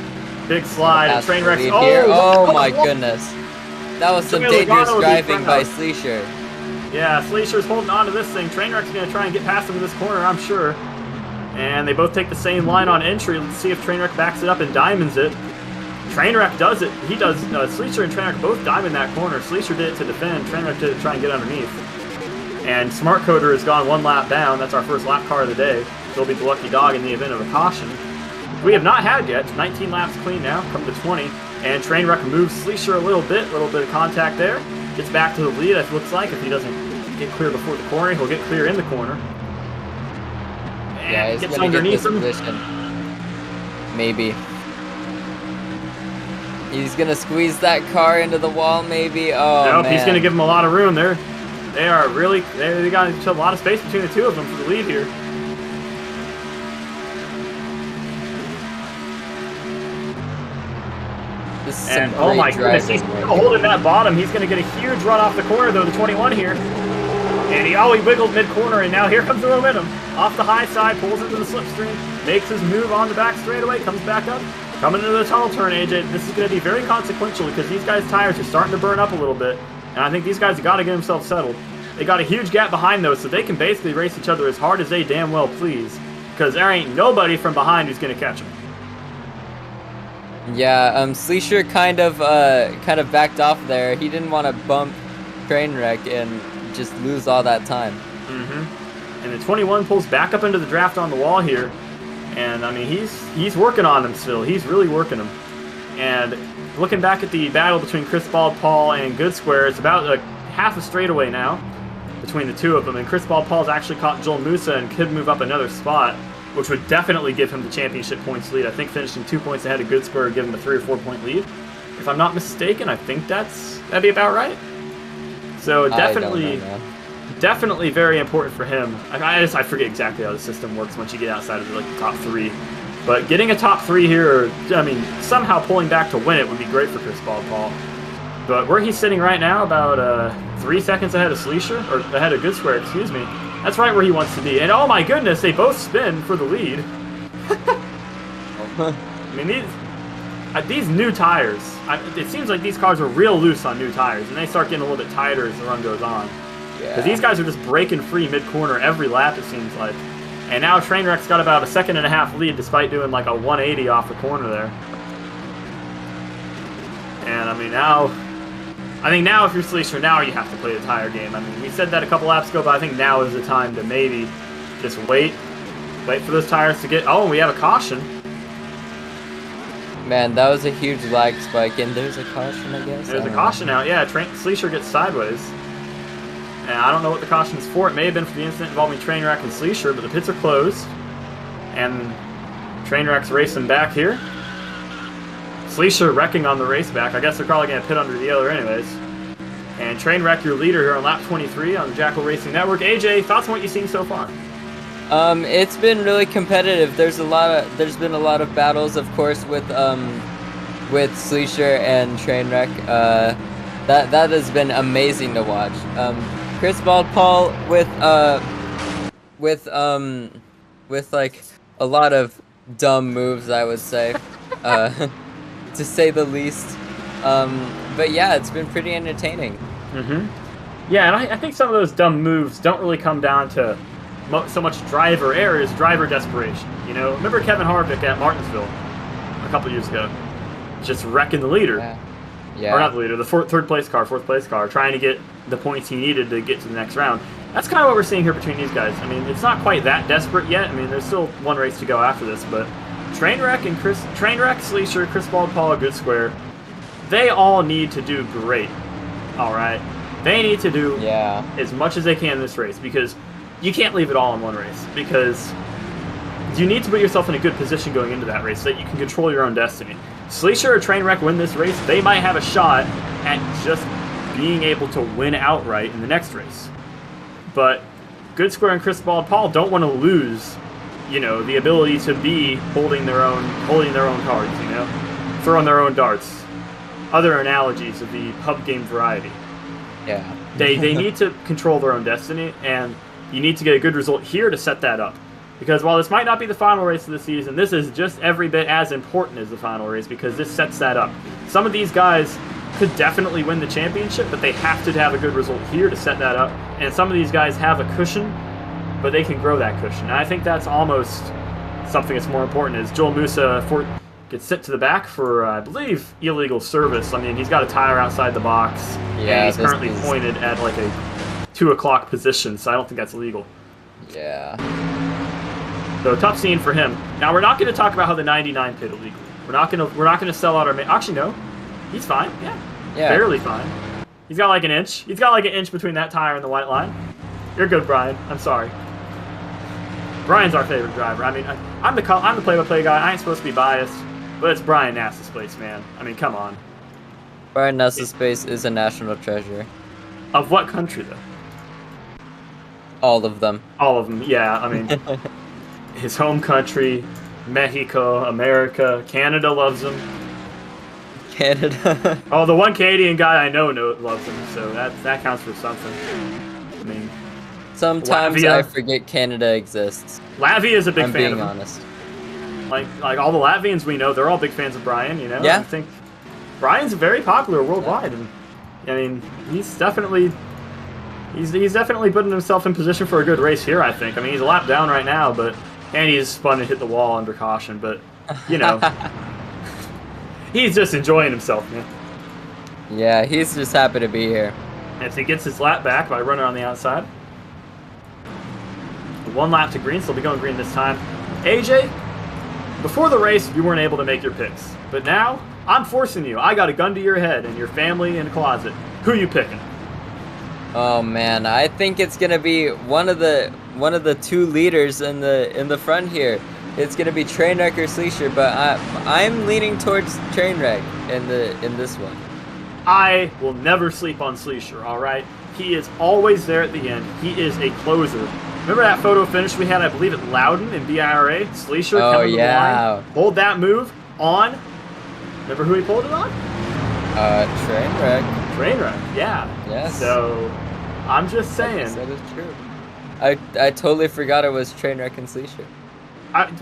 Big slide. And Trainwreck's. Oh my goodness. That was some dangerous driving by Sleesher. Yeah, Sleesher's holding on to this thing. Trainwreck's going to try and get past him in this corner, I'm sure. And they both take the same line on entry. Let's see if Trainwreck backs it up and diamonds it. Trainwreck does it. He does. Sleesher and Trainwreck both diamond that corner. Sleesher did it to defend. Trainwreck did it to try and get underneath. And Smart Coder has gone one lap down. That's our first lap car of the day. He'll be the lucky dog in the event of a caution. We have not had yet. 19 laps clean now. Come to 20. And Trainwreck moves Sleesher a little bit of contact there. Gets back to the lead, it looks like. If he doesn't get clear before the corner, he'll get clear in the corner. And yeah, he's gets gonna underneath get this position. Maybe. He's gonna squeeze that car into the wall, maybe. Oh, nope, man. He's gonna give him a lot of room there. They are really, they got a lot of space between the two of them for the lead here. This is and oh my goodness, he's holding that bottom. He's going to get a huge run off the corner though, the 21 here. And he wiggled mid-corner, and now here comes the momentum. Off the high side, pulls into the slipstream, makes his move on the back straightaway, comes back up. Coming into the tunnel turn, AJ, this is going to be very consequential because these guys' tires are starting to burn up a little bit. And I think these guys have got to get themselves settled. They got a huge gap behind those, so they can basically race each other as hard as they damn well please. Because there ain't nobody from behind who's going to catch them. Yeah, Sleesher kind of backed off there. He didn't want to bump Trainwreck and just lose all that time. And the 21 pulls back up into the draft on the wall here. And, I mean, he's working on them still. He's really working them. And looking back at the battle between ChrisBaldPaul and goodsquare, it's about like half a straightaway now between the two of them. And ChrisBaldPaul's actually caught Joel Musa and could move up another spot, which would definitely give him the championship points lead. I think finishing 2 points ahead of goodsquare would give him a 3 or 4 point lead. If I'm not mistaken, I think that'd be about right. So definitely very important for him. I forget exactly how the system works once you get outside of like the top 3. But getting a top 3 here, or, I mean, somehow pulling back to win it would be great for ChrisBaldPaul. But where he's sitting right now, about 3 seconds ahead of Sleesher, or ahead of goodsquare, excuse me. That's right where he wants to be. And oh my goodness, they both spin for the lead. I mean, these new tires, it seems like these cars are real loose on new tires, and they start getting a little bit tighter as the run goes on. Because these guys are just breaking free mid-corner every lap, it seems like. And now Trainwreck's got about a 1.5 seconds lead despite doing like a 180 off the corner there. And I mean, now I think now if you're Sleesher, now you have to play the tire game. I mean, we said that a couple laps ago, but I think now is the time to maybe just wait for those tires to get... Oh, and we have a caution. Man, that was a huge lag spike, and there's a caution, I guess. There's a caution out, yeah. Sleesher gets sideways. And I don't know what the caution is for. It may have been for the incident involving Trainwreck and Sleesher, but the pits are closed. And Trainwreck's racing back here. Sleesher wrecking on the race back. I guess they're probably going to pit under the other anyways. And Trainwreck, your leader here on lap 23 on the Jackal Racing Network. AJ, thoughts on what you've seen so far? It's been really competitive. There's been a lot of battles, of course, with Sleesher and Trainwreck. That has been amazing to watch. ChrisBaldPaul with like a lot of dumb moves, I would say, to say the least. But yeah, it's been pretty entertaining. Yeah, and I think some of those dumb moves don't really come down to so much driver error as driver desperation. You know, remember Kevin Harvick at Martinsville a couple years ago, just wrecking the leader. Yeah. Or not the leader, the fourth place car, trying to get the points he needed to get to the next round. That's kind of what we're seeing here between these guys. I mean, it's not quite that desperate yet. I mean, there's still one race to go after this, but Trainwreck, Sleesher, ChrisBaldPaul, goodsquare, they all need to do great. All right, they need to do as much as they can in this race, because you can't leave it all in one race, because you need to put yourself in a good position going into that race so that you can control your own destiny. Sleesher or Trainwreck win this race, they might have a shot at just being able to win outright in the next race. But goodsquare and ChrisBaldPaul don't want to lose, you know, the ability to be holding their own cards, you know, throwing their own darts. Other analogies of the pub game variety. Yeah. They need to control their own destiny, and you need to get a good result here to set that up. Because while this might not be the final race of the season, this is just every bit as important as the final race, because this sets that up. Some of these guys could definitely win the championship, but they have to have a good result here to set that up. And some of these guys have a cushion, but they can grow that cushion. And I think that's almost something that's more important, is Joel Musa gets sent to the back for, I believe, illegal service. I mean, he's got a tire outside the box, and he's currently pointed at like a 2 o'clock position, so I don't think that's legal. Yeah. So tough scene for him. Now we're not going to talk about how the 99 pit illegally. We're not going to sell out our. Actually, no, he's fine. Yeah, barely fine. He's got like an inch. He's got like an inch between that tire and the white line. You're good, Brian. I'm sorry. Brian's our favorite driver. I mean, I'm the play-by-play guy. I ain't supposed to be biased, but it's Brian Nass's place, man. I mean, come on. Brian Nass's space is a national treasure. Of what country, though? All of them. All of them. Yeah. I mean. His home country, Mexico, America, Canada loves him. Canada. Oh, the one Canadian guy I know loves him, so that counts for something. I mean, sometimes Latvia. I forget Canada exists. Latvia is a big fan of him. I'm being honest. Like all the Latvians we know, they're all big fans of Brian. You know. Yeah. I think Brian's very popular worldwide, and I mean, he's definitely putting himself in position for a good race here. I think. I mean, he's a lap down right now, but. And he's spun and hit the wall under caution, but, you know, he's just enjoying himself, man. Yeah, he's just happy to be here. As he gets his lap back by running on the outside. 1 lap to green, so he'll be going green this time. AJ, before the race, you weren't able to make your picks. But now, I'm forcing you. I got a gun to your head and your family in a closet. Who you picking? Oh man, I think it's gonna be one of the 2 leaders in the front here. It's gonna be Trainwreck or Sleesher, but I'm leaning towards Trainwreck in this one. I will never sleep on Sleesher. All right, he is always there at the end. He is a closer. Remember that photo finish we had, I believe, at Loudon in BIRA? Sleesher coming to the line. Hold that move on. Remember who he pulled it on? Trainwreck. Trainwreck, yeah. Yes. So, I'm just saying. That is true. I totally forgot it was Trainwreck and Sleesher.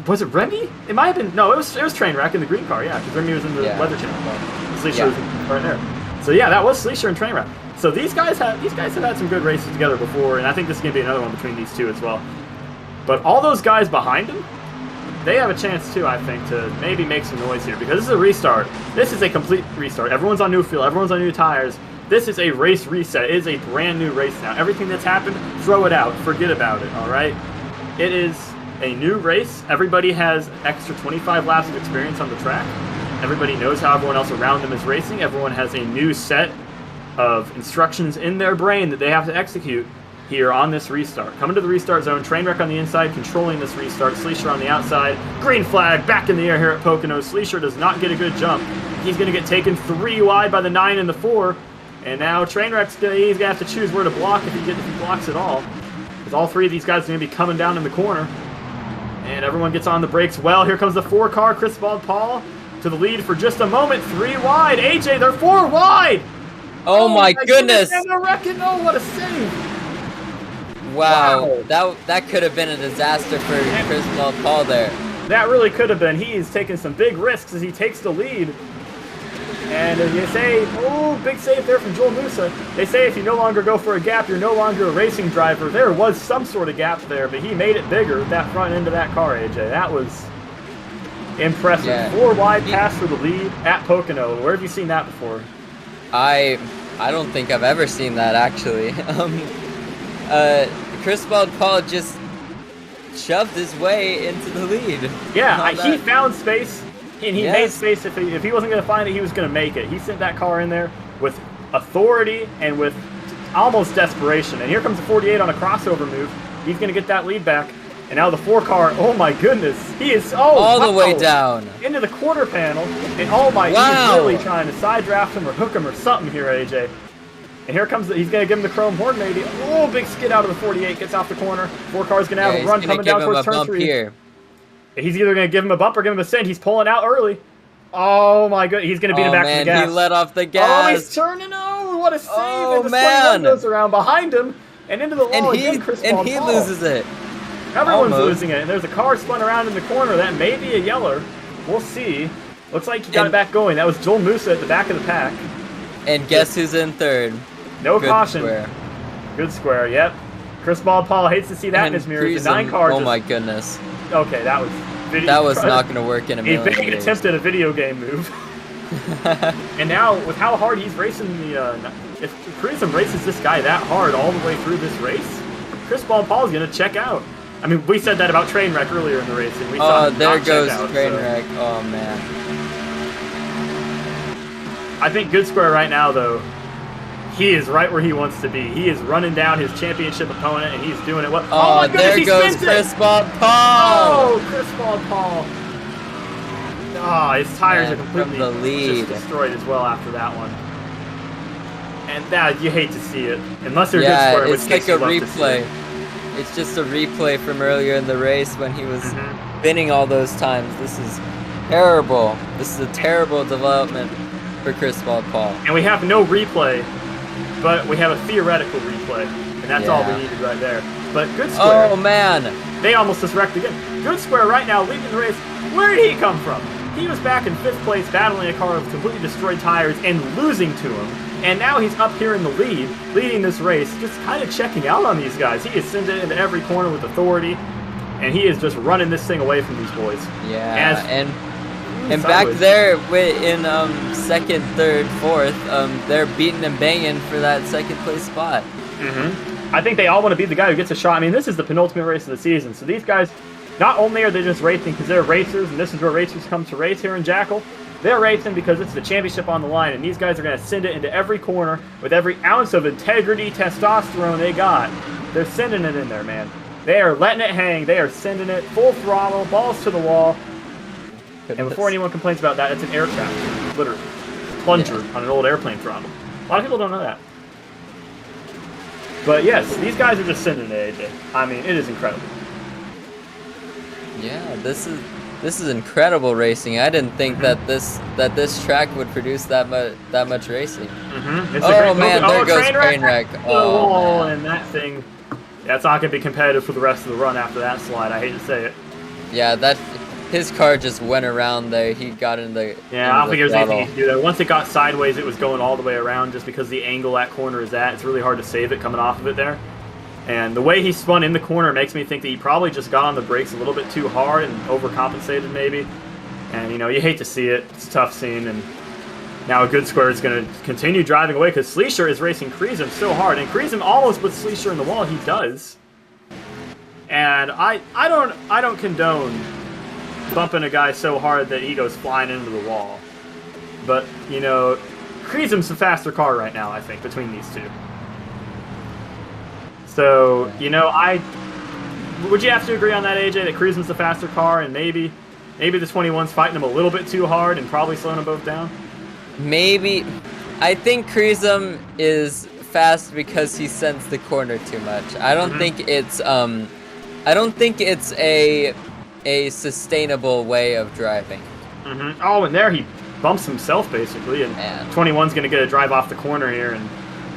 Was it Remy? It might have been. No, it was Trainwreck in the green car, yeah, because Remy was in the weather channel. Sleesher was right there. So yeah, that was Sleesher and Trainwreck. So these guys have had some good races together before, and I think this is gonna be another one between these two as well. But all those guys behind him, they have a chance too, I think, to maybe make some noise here, because this is a restart. This is a complete restart. Everyone's on new fuel. Everyone's on new tires. This is a race reset. It is a brand new race now. Everything that's happened, throw it out. Forget about it, all right? It is a new race. Everybody has extra 25 laps of experience on the track. Everybody knows how everyone else around them is racing. Everyone has a new set of instructions in their brain that they have to execute here on this restart. Coming to the restart zone, Trainwreck on the inside, controlling this restart. Sleesher on the outside. Green flag back in the air here at Pocono. Sleesher does not get a good jump. He's going to get taken 3 wide by the 9 and the 4. And now Trainwreck's he's going to have to choose where to block if he blocks at all. Because all 3 of these guys are going to be coming down in the corner. And everyone gets on the brakes well. Here comes the 4 car, ChrisBaldPaul, to the lead for just a moment. 3 wide. AJ, they're 4 wide! Oh my goodness! And they're wrecking. Oh, what a save! Wow. That could have been a disaster for ChrisBaldPaul there. That really could have been. He is taking some big risks as he takes the lead. And as you say, oh, big save there from Joel Musa. They say if you no longer go for a gap, you're no longer a racing driver. There was some sort of gap there, but he made it bigger with that front end of that car, AJ. That was impressive. Yeah. 4 wide pass for the lead at Pocono. Where have you seen that before? I don't think I've ever seen that, actually. ChrisBaldPaul just shoved his way into the lead. Yeah, he found space. And he made space. If he wasn't going to find it, he was going to make it. He sent that car in there with authority and with almost desperation. And here comes the 48 on a crossover move. He's going to get that lead back. And now the 4 car, oh my goodness. He is all the way down. Into the quarter panel. And oh my, he's really trying to side draft him or hook him or something here, AJ. And here comes, he's going to give him the chrome horn maybe. Oh, big skid out of the 48, gets off the corner. 4 car's going to have a run coming down towards turn 3. Here. He's either going to give him a bump or give him a send. He's pulling out early. Oh, my God. He's going to beat him back to the gas. He let off the gas. Oh, he's turning. Oh, what a save. And the man goes around behind him and into the wall again, ChrisBaldPaul. And he loses it. Everyone's losing it. And there's a car spun around in the corner. That may be a yeller. We'll see. Looks like he got it back going. That was Joel Musa at the back of the pack. And guess who's in third? No caution. Square. Good square, yep. ChrisBaldPaul hates to see that in his mirrors. The 9 car Oh, my goodness. Okay, that was not going to work in a million years. A big attempt at a video game move. And now, with how hard he's racing if Prism races this guy that hard all the way through this race, ChrisBaldPaul is going to check out. I mean, we said that about Trainwreck earlier in the race, and we saw him there not goes check out, Trainwreck. So. Oh, man. I think Good Square right now, though, he is right where he wants to be. He is running down his championship opponent, and he's doing it well. Oh my goodness, there goes ChrisBaldPaul! Oh, ChrisBaldPaul! Oh, his tires are completely just destroyed as well after that one. And that, you hate to see it. Unless they're Good Square, it's like a replay. It's just a replay from earlier in the race when he was spinning all those times. This is terrible. This is a terrible development for ChrisBaldPaul. And we have no replay. But we have a theoretical replay, and that's all we needed right there. But Good Square, oh man, they almost just wrecked again. Good Square right now leading the race. Where did he come from? He was back in 5th place battling a car with completely destroyed tires and losing to him. And now he's up here in the lead, leading this race, just kind of checking out on these guys. He is sent it into every corner with authority, and he is just running this thing away from these boys. Yeah, and back there in 2nd, 3rd, 4th, they're beating and banging for that 2nd place spot. I think they all want to be the guy who gets a shot. I mean, this is the penultimate race of the season, so these guys, not only are they just racing because they're racers, and this is where racers come to race here in Jackal, they're racing because it's the championship on the line, and these guys are going to send it into every corner with every ounce of integrity, testosterone they got. They're sending it in there, man. They are letting it hang. They are sending it full throttle, balls to the wall. And before anyone complains about that, it's an aircraft, literally. Plunger on an old airplane throttle. A lot of people don't know that. But yes, these guys are just sending it, AJ. I mean, it is incredible. Yeah, this is incredible racing. I didn't think that this track would produce that much racing. Oh man, there goes Trainwreck. Oh, and that thing. That's not going to be competitive for the rest of the run after that slide. I hate to say it. Yeah, his car just went around there. He got in the I don't think there was anything he could do there. Once it got sideways, it was going all the way around just because the angle that corner is at. It's really hard to save it coming off of it there. And the way he spun in the corner makes me think that he probably just got on the brakes a little bit too hard and overcompensated maybe. And, you know, you hate to see it. It's a tough scene. And now goodsquare is going to continue driving away because Sleesher is racing ChrisBaldPaul so hard. And ChrisBaldPaul almost puts Sleesher in the wall. He does. And I don't condone bumping a guy so hard that he goes flying into the wall. But, you know, ChrisBaldPaul's the faster car right now, I think, between these two. So, you know, would you have to agree on that, AJ, that ChrisBaldPaul's the faster car, and maybe the 21's fighting him a little bit too hard and probably slowing them both down? Maybe. I think ChrisBaldPaul is fast because he sends the corner too much. I don't think it's a sustainable way of driving. Oh, and there he bumps himself basically, and 21's gonna get a drive off the corner here, and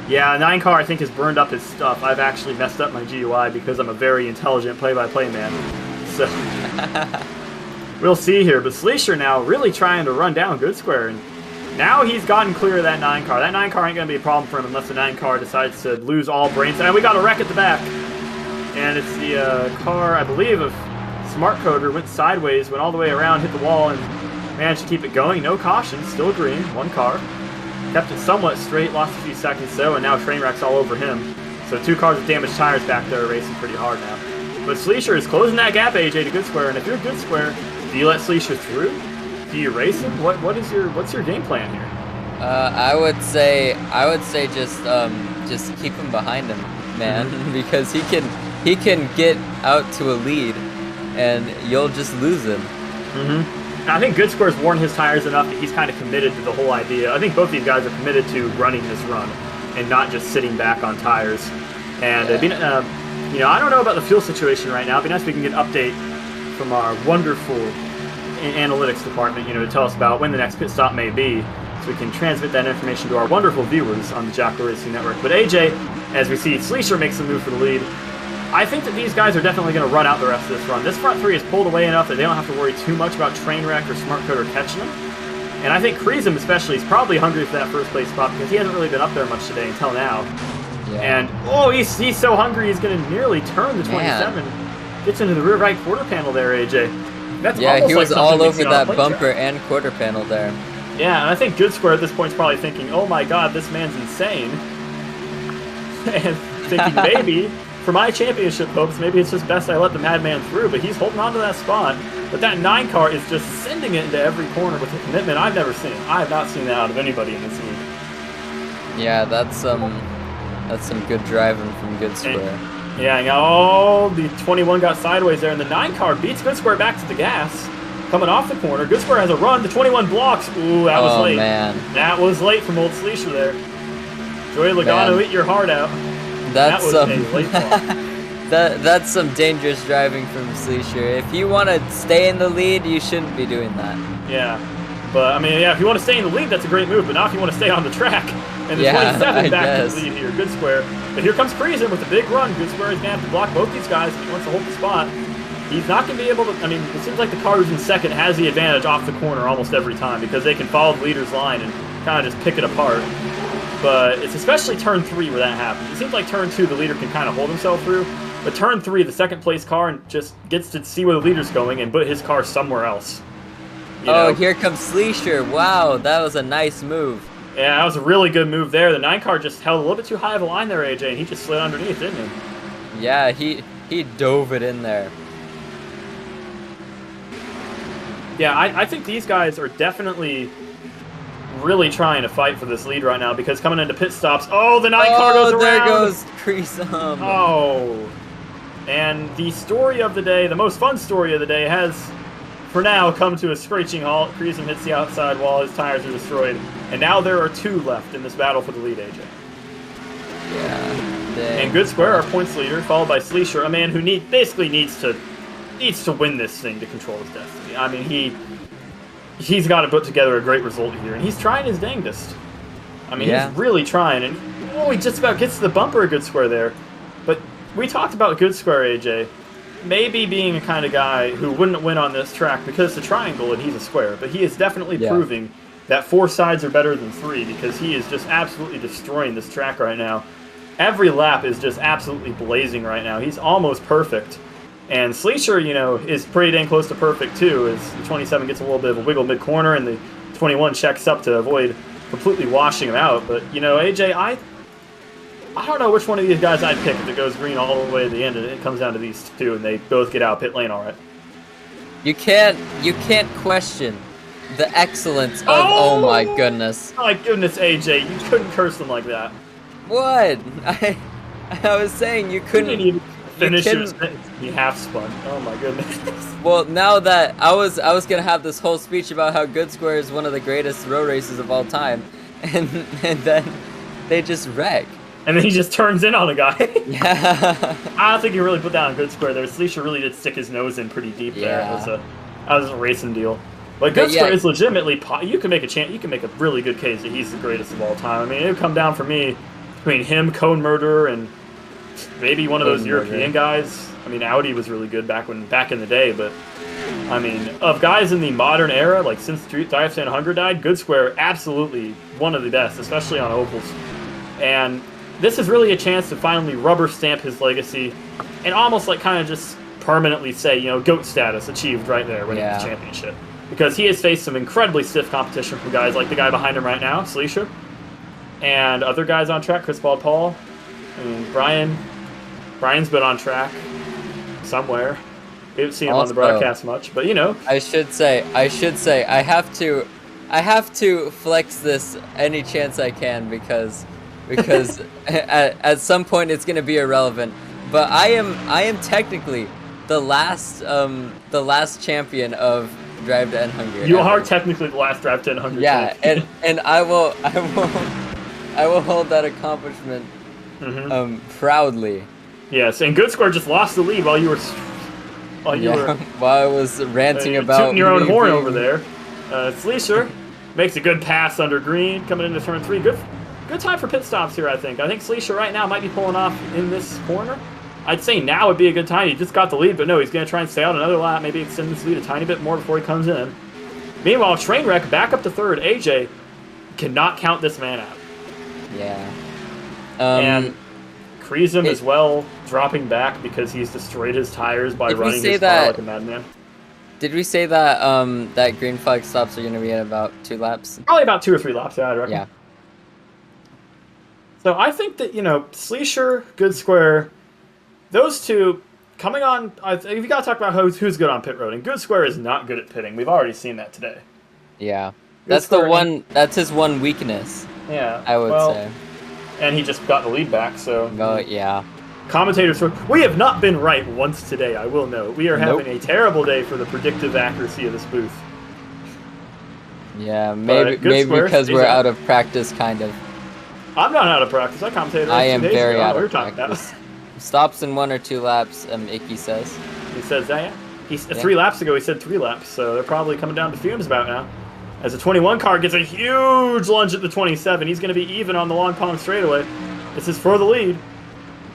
yeah, 9 car I think has burned up his stuff. I've actually messed up my GUI because I'm a very intelligent play-by-play man. So we'll see here, but Sleesher now really trying to run down goodsquare, and now he's gotten clear of that 9 car. That 9 car ain't gonna be a problem for him unless the 9 car decides to lose all brains. And we got a wreck at the back, and it's the car, I believe, of Smart Coder went sideways, went all the way around, hit the wall, and managed to keep it going. No caution, still green, 1 car. Kept it somewhat straight, lost a few seconds though, and now train wreck's all over him. So 2 cars with damaged tires back there are racing pretty hard now. But Sleesher is closing that gap, AJ, to goodsquare, and if you're goodsquare, do you let Sleesher through? Do you race him? What's your game plan here? I would say just keep him behind him, man, because he can get out to a lead, and you'll just lose him. I think goodsquare's worn his tires enough that he's kind of committed to the whole idea. I think both these guys are committed to running this run and not just sitting back on tires. And you know, I don't know about the fuel situation right now. It'd be nice if we can get an update from our wonderful analytics department, you know, to tell us about when the next pit stop may be, so we can transmit that information to our wonderful viewers on the Jackal Racing Network. But AJ, as we see Sleesher makes the move for the lead, I think that these guys are definitely going to run out the rest of this run. This front 3 is pulled away enough that they don't have to worry too much about Trainwreck or Smart Coder catching them. And I think ChrisBaldPaul especially is probably hungry for that first place spot because he hasn't really been up there much today until now. And oh, he's so hungry he's going to nearly turn the 27. Gets into the rear right quarter panel there, AJ. That's he was like all over that bumper and quarter panel there. Yeah, and I think goodsquare at this point is probably thinking, oh my god, this man's insane. And thinking maybe, for my championship hopes, maybe it's just best I let the madman through, but he's holding on to that spot. But that 9 car is just sending it into every corner with a commitment I've never seen. I have not seen that out of anybody in this league. Yeah, that's some good driving from goodsquare. Yeah, the 21 got sideways there, and the 9 car beats goodsquare back to the gas. Coming off the corner, goodsquare has a run, the 21 blocks. Ooh, that was late. Man. That was late from old Sleesher there. Joey Logano, eat your heart out. That was a late block. That's some dangerous driving from Sleesher. If you want to stay in the lead, you shouldn't be doing that. Yeah, but I mean, if you want to stay in the lead, that's a great move. But not if you want to stay on the track. And the 27 back to the lead here, goodsquare. But here comes ChrisBaldPaul with a big run. goodsquare is going to have to block both these guys if he wants to hold the spot. He's not going to be able to. I mean, it seems like the car who's in second has the advantage off the corner almost every time because they can follow the leader's line and kind of just pick it apart. But it's especially turn 3 where that happens. It seems like turn 2 the leader can kind of hold himself through, but turn 3 the second place car just gets to see where the leader's going and put his car somewhere else. You know? Here comes Sleesher. Wow, that was a nice move. Yeah, that was a really good move there. The 9 car just held a little bit too high of a line there, AJ, and he just slid underneath, didn't he? Yeah, he dove it in there. Yeah, I think these guys are definitely really trying to fight for this lead right now because coming into pit stops, the 9 car goes around. There goes ChrisBaldPaul. Oh. And the story of the day, the most fun story of the day, has, for now, come to a screeching halt. ChrisBaldPaul hits the outside wall, his tires are destroyed, and now there are 2 left in this battle for the lead, AJ. Yeah. Dang. And goodsquare, our points leader, followed by Sleesher, a man who basically needs to win this thing to control his destiny. I mean, he's got to put together a great result here, and he's trying his dangest. I mean, he's really trying, and he just about gets to the bumper of goodsquare there. But we talked about goodsquare, AJ, maybe being a kind of guy who wouldn't win on this track because it's a triangle and he's a square, but he is definitely proving that 4 sides are better than 3 because he is just absolutely destroying this track right now. every lap is just absolutely blazing right now. He's almost perfect. And Sleesher, you know, is pretty dang close to perfect, too, as the 27 gets a little bit of a wiggle mid-corner, and the 21 checks up to avoid completely washing him out. But, you know, AJ, I don't know which one of these guys I'd pick if it goes green all the way to the end, and it comes down to these two, and they both get out pit lane all right. You can't question the excellence of, oh my goodness. My goodness, AJ, you couldn't curse them like that. What? I was saying you couldn't even finish your sentence. You half spun. Oh my goodness. Well, now that I was gonna have this whole speech about how Good Square is one of the greatest road races of all time, and then they just wreck. And then he just turns in on a guy. Yeah. I don't think he really put down a Good Square there. Sleesher really did stick his nose in pretty deep there. That was a racing deal. But Good Square is legitimately. You can make a really good case that he's the greatest of all time. I mean, it would come down for me between him, Cone Murderer, and maybe one of those European guys. I mean, Audi was really good back in the day, but I mean, of guys in the modern era, like since Drive 100 died, Good Square absolutely one of the best, especially on ovals. And this is really a chance to finally rubber stamp his legacy and almost like kind of just permanently say, you know, GOAT status achieved right there winning the championship. Because he has faced some incredibly stiff competition from guys like the guy behind him right now, Sleesher, and other guys on track, ChrisBaldPaul. I mean, Brian's been on track somewhere. We haven't seen him on the broadcast much, but you know. I should say, I have to flex this any chance I can because at some point it's gonna be irrelevant. But I am technically the last champion of Drive to End Hungary. You are technically the last Drive to End Hungary. Yeah, and I will hold that accomplishment proudly. Yes, and Good Square just lost the lead while I was ranting about tooting your own horn over there. Sleesher makes a good pass under green, coming into turn 3. Good time for pit stops here, I think. I think Sleesher right now might be pulling off in this corner. I'd say now would be a good time. He just got the lead, but no, he's going to try and stay out another lap, maybe extend this lead a tiny bit more before he comes in. Meanwhile, Trainwreck back up to third. AJ cannot count this man out. Yeah. And Kreesum as well, dropping back because he's destroyed his tires by running his car like a madman. Did we say that that green flag stops are going to be at about 2 laps? Probably about 2 or 3 laps, yeah, I reckon. Yeah. So I think that, you know, Sleesher, Good Square, those two coming on. You got to talk about who's good on pit road, and Good Square is not good at pitting. We've already seen that today. Yeah, that's his one weakness. Yeah, I would say. And he just got the lead back. So. Oh yeah. Commentators, we have not been right once today. I will note we are having a terrible day for the predictive accuracy of this booth. Yeah, maybe because we're out of practice, kind of. I'm not out of practice. I commentated. I am very out of practice. Stops in 1 or 2 laps, Icky says. He says that, yeah. 3 laps ago, he said 3 laps, so they're probably coming down to fumes about now. As the 21 car gets a huge lunge at the 27, he's going to be even on the Long Pond straightaway. This is for the lead.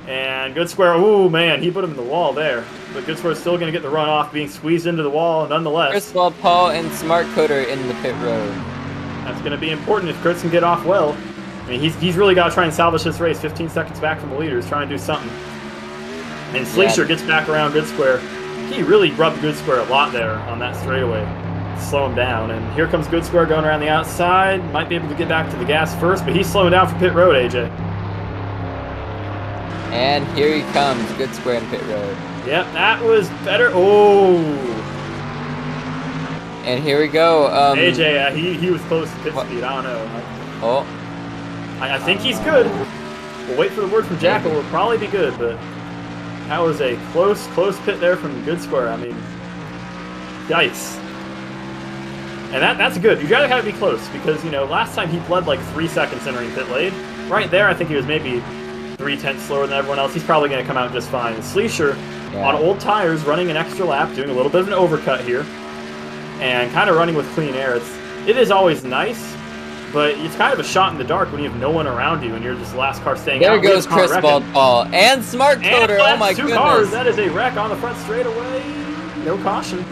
And Good Square, ooh, man, he put him in the wall there. But Good Square is still going to get the run off, being squeezed into the wall nonetheless. ChrisBaldPaul and Smart Coder in the pit road. That's going to be important if Chris can get off well. I mean, he's really got to try and salvage this race. 15 seconds back from the leaders, trying to do something. And Sleesher gets back around Good Square. He really rubbed Good Square a lot there on that straightaway. Slow him down. And here comes Good Square going around the outside. Might be able to get back to the gas first, but he's slowing down for pit road, AJ. And here he comes, Good Square in pit road. Yep, that was better. Oh. And here we go. AJ, he was close to pit speed. I don't know. Oh. I think he's good. We'll wait for the word from Jackal. It'll probably be good, but that was a close pit there from Good Square. I mean, yikes. And that's good. You gotta be close because, you know, last time he bled like 3 seconds entering pit lane. Right there, I think he was maybe 3/10 slower than everyone else. He's probably going to come out just fine. Sleesher on old tires, running an extra lap, doing a little bit of an overcut here, and kind of running with clean air. It is always nice, but it's kind of a shot in the dark when you have no one around you and you're just the last car staying out. There goes ChrisBaldPaul and Smart Coder. Oh my goodness! 2 cars. That is a wreck on the front straightaway. No caution.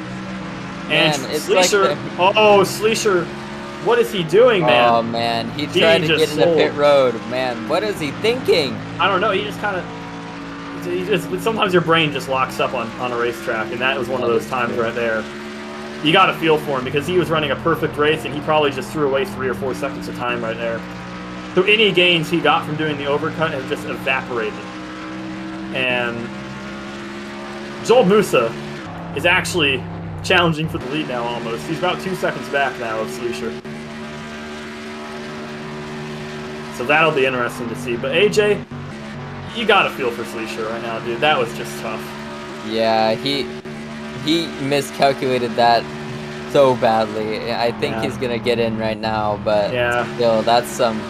And man, Sleesher, like Sleesher What is he doing, man? Oh, man. He tried to get into pit road. Man, what is he thinking? I don't know. He just kind of... Sometimes your brain just locks up on a racetrack, and that was one of those times right there. You got to feel for him, because he was running a perfect race, and he probably just threw away 3 or 4 seconds of time right there. So any gains he got from doing the overcut have just evaporated. And Joel Musa is actually challenging for the lead now almost. He's about 2 seconds back now of Sleesher. So that'll be interesting to see. But AJ, you gotta feel for Sleesher right now, dude. That was just tough. Yeah, he miscalculated that so badly. I think he's gonna get in right now, but still, that's some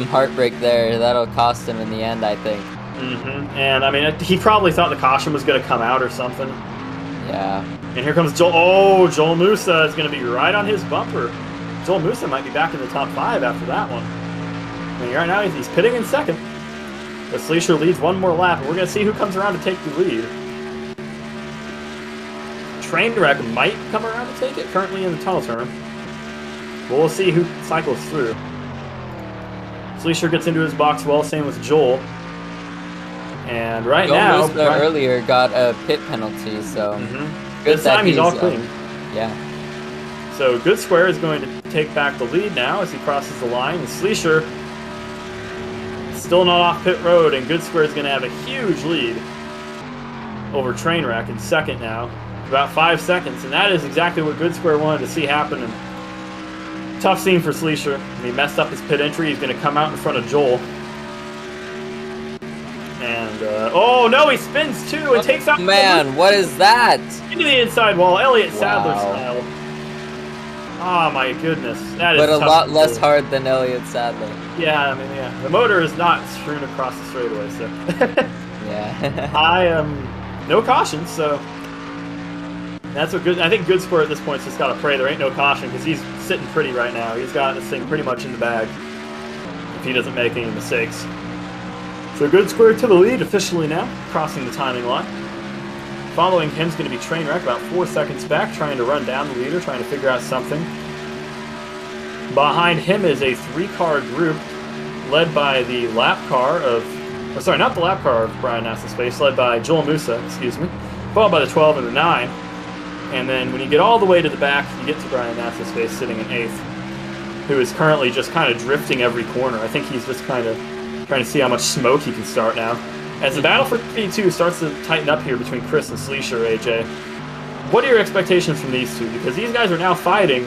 heartbreak there. That'll cost him in the end, I think. And I mean, he probably thought the caution was gonna come out or something. Yeah. And here comes Joel. Oh, Joel Musa is gonna be right on his bumper. Joel Musa might be back in the top 5 after that one. I mean, right now he's pitting in second. The Sleesher leads one more lap, and we're going to see who comes around to take the lead. Trainwreck might come around to take it, currently in the tunnel turn. But we'll see who cycles through. Sleesher gets into his box well, same with Joel. And right now... Joel earlier got a pit penalty, so... This time he's all clean. Yeah. So goodsquare is going to take back the lead now as he crosses the line. And Sleesher still not off pit road, and goodsquare is going to have a huge lead over Trainwreck in second now. About 5 seconds, and that is exactly what goodsquare wanted to see happen. And tough scene for Sleesher. He messed up his pit entry. He's going to come out in front of Joel. And, oh no, he spins too and takes out... Man, what is that? Into the inside wall, Elliott Sadler style. Oh my goodness, that is but a lot less hard than Elliott Sadler. Yeah, I mean, yeah, the motor is not strewn across the straightaway, so yeah. I am no caution, so that's what good. I think goodsquare at this point just got to pray there ain't no caution, because he's sitting pretty right now. He's got this thing pretty much in the bag if he doesn't make any mistakes. So goodsquare to the lead officially now, crossing the timing line. Following him is going to be Trainwreck, about 4 seconds back, trying to run down the leader, trying to figure out something. Behind him is a 3-car group led by the lap car of... Oh, sorry, not the lap car of Brian Nass's Space, led by Joel Musa, excuse me. Followed by the 12 and the 9. And then when you get all the way to the back, you get to Brian Nass's Space sitting in 8th, who is currently just kind of drifting every corner. I think he's just kind of trying to see how much smoke he can start now. As the battle for P2 starts to tighten up here between Chris and Sleesher, AJ, what are your expectations from these two? Because these guys are now fighting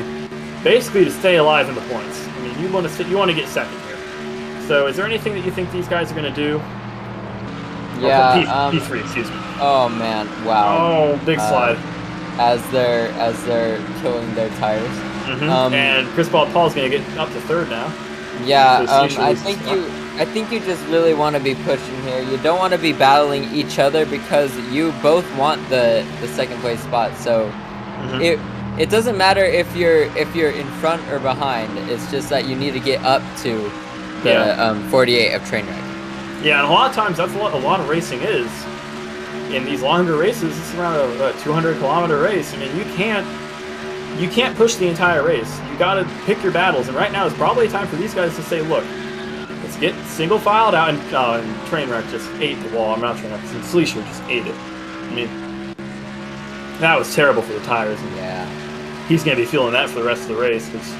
basically to stay alive in the points. I mean, you want to get second here. So is there anything that you think these guys are going to do? Yeah. P3, excuse me. Oh man, wow. Oh, big slide. As they're killing their tires. And ChrisBaldPaul's going to get up to third now. Yeah, so I think you just really want to be pushing here. You don't want to be battling each other, because you both want the second place spot. So it doesn't matter if you're in front or behind. It's just that you need to get up to the 48 of Trainwreck. Yeah, and a lot of times that's what a lot of racing is. In these longer races, it's around a 200-kilometer race. I mean, you can't push the entire race. You got to pick your battles, and right now is probably a time for these guys to say, look, let's get single filed out, and Trainwreck just ate the wall. I'm not Trainwreck, Sleesher just ate it. I mean, that was terrible for the tires. And he's going to be feeling that for the rest of the race, because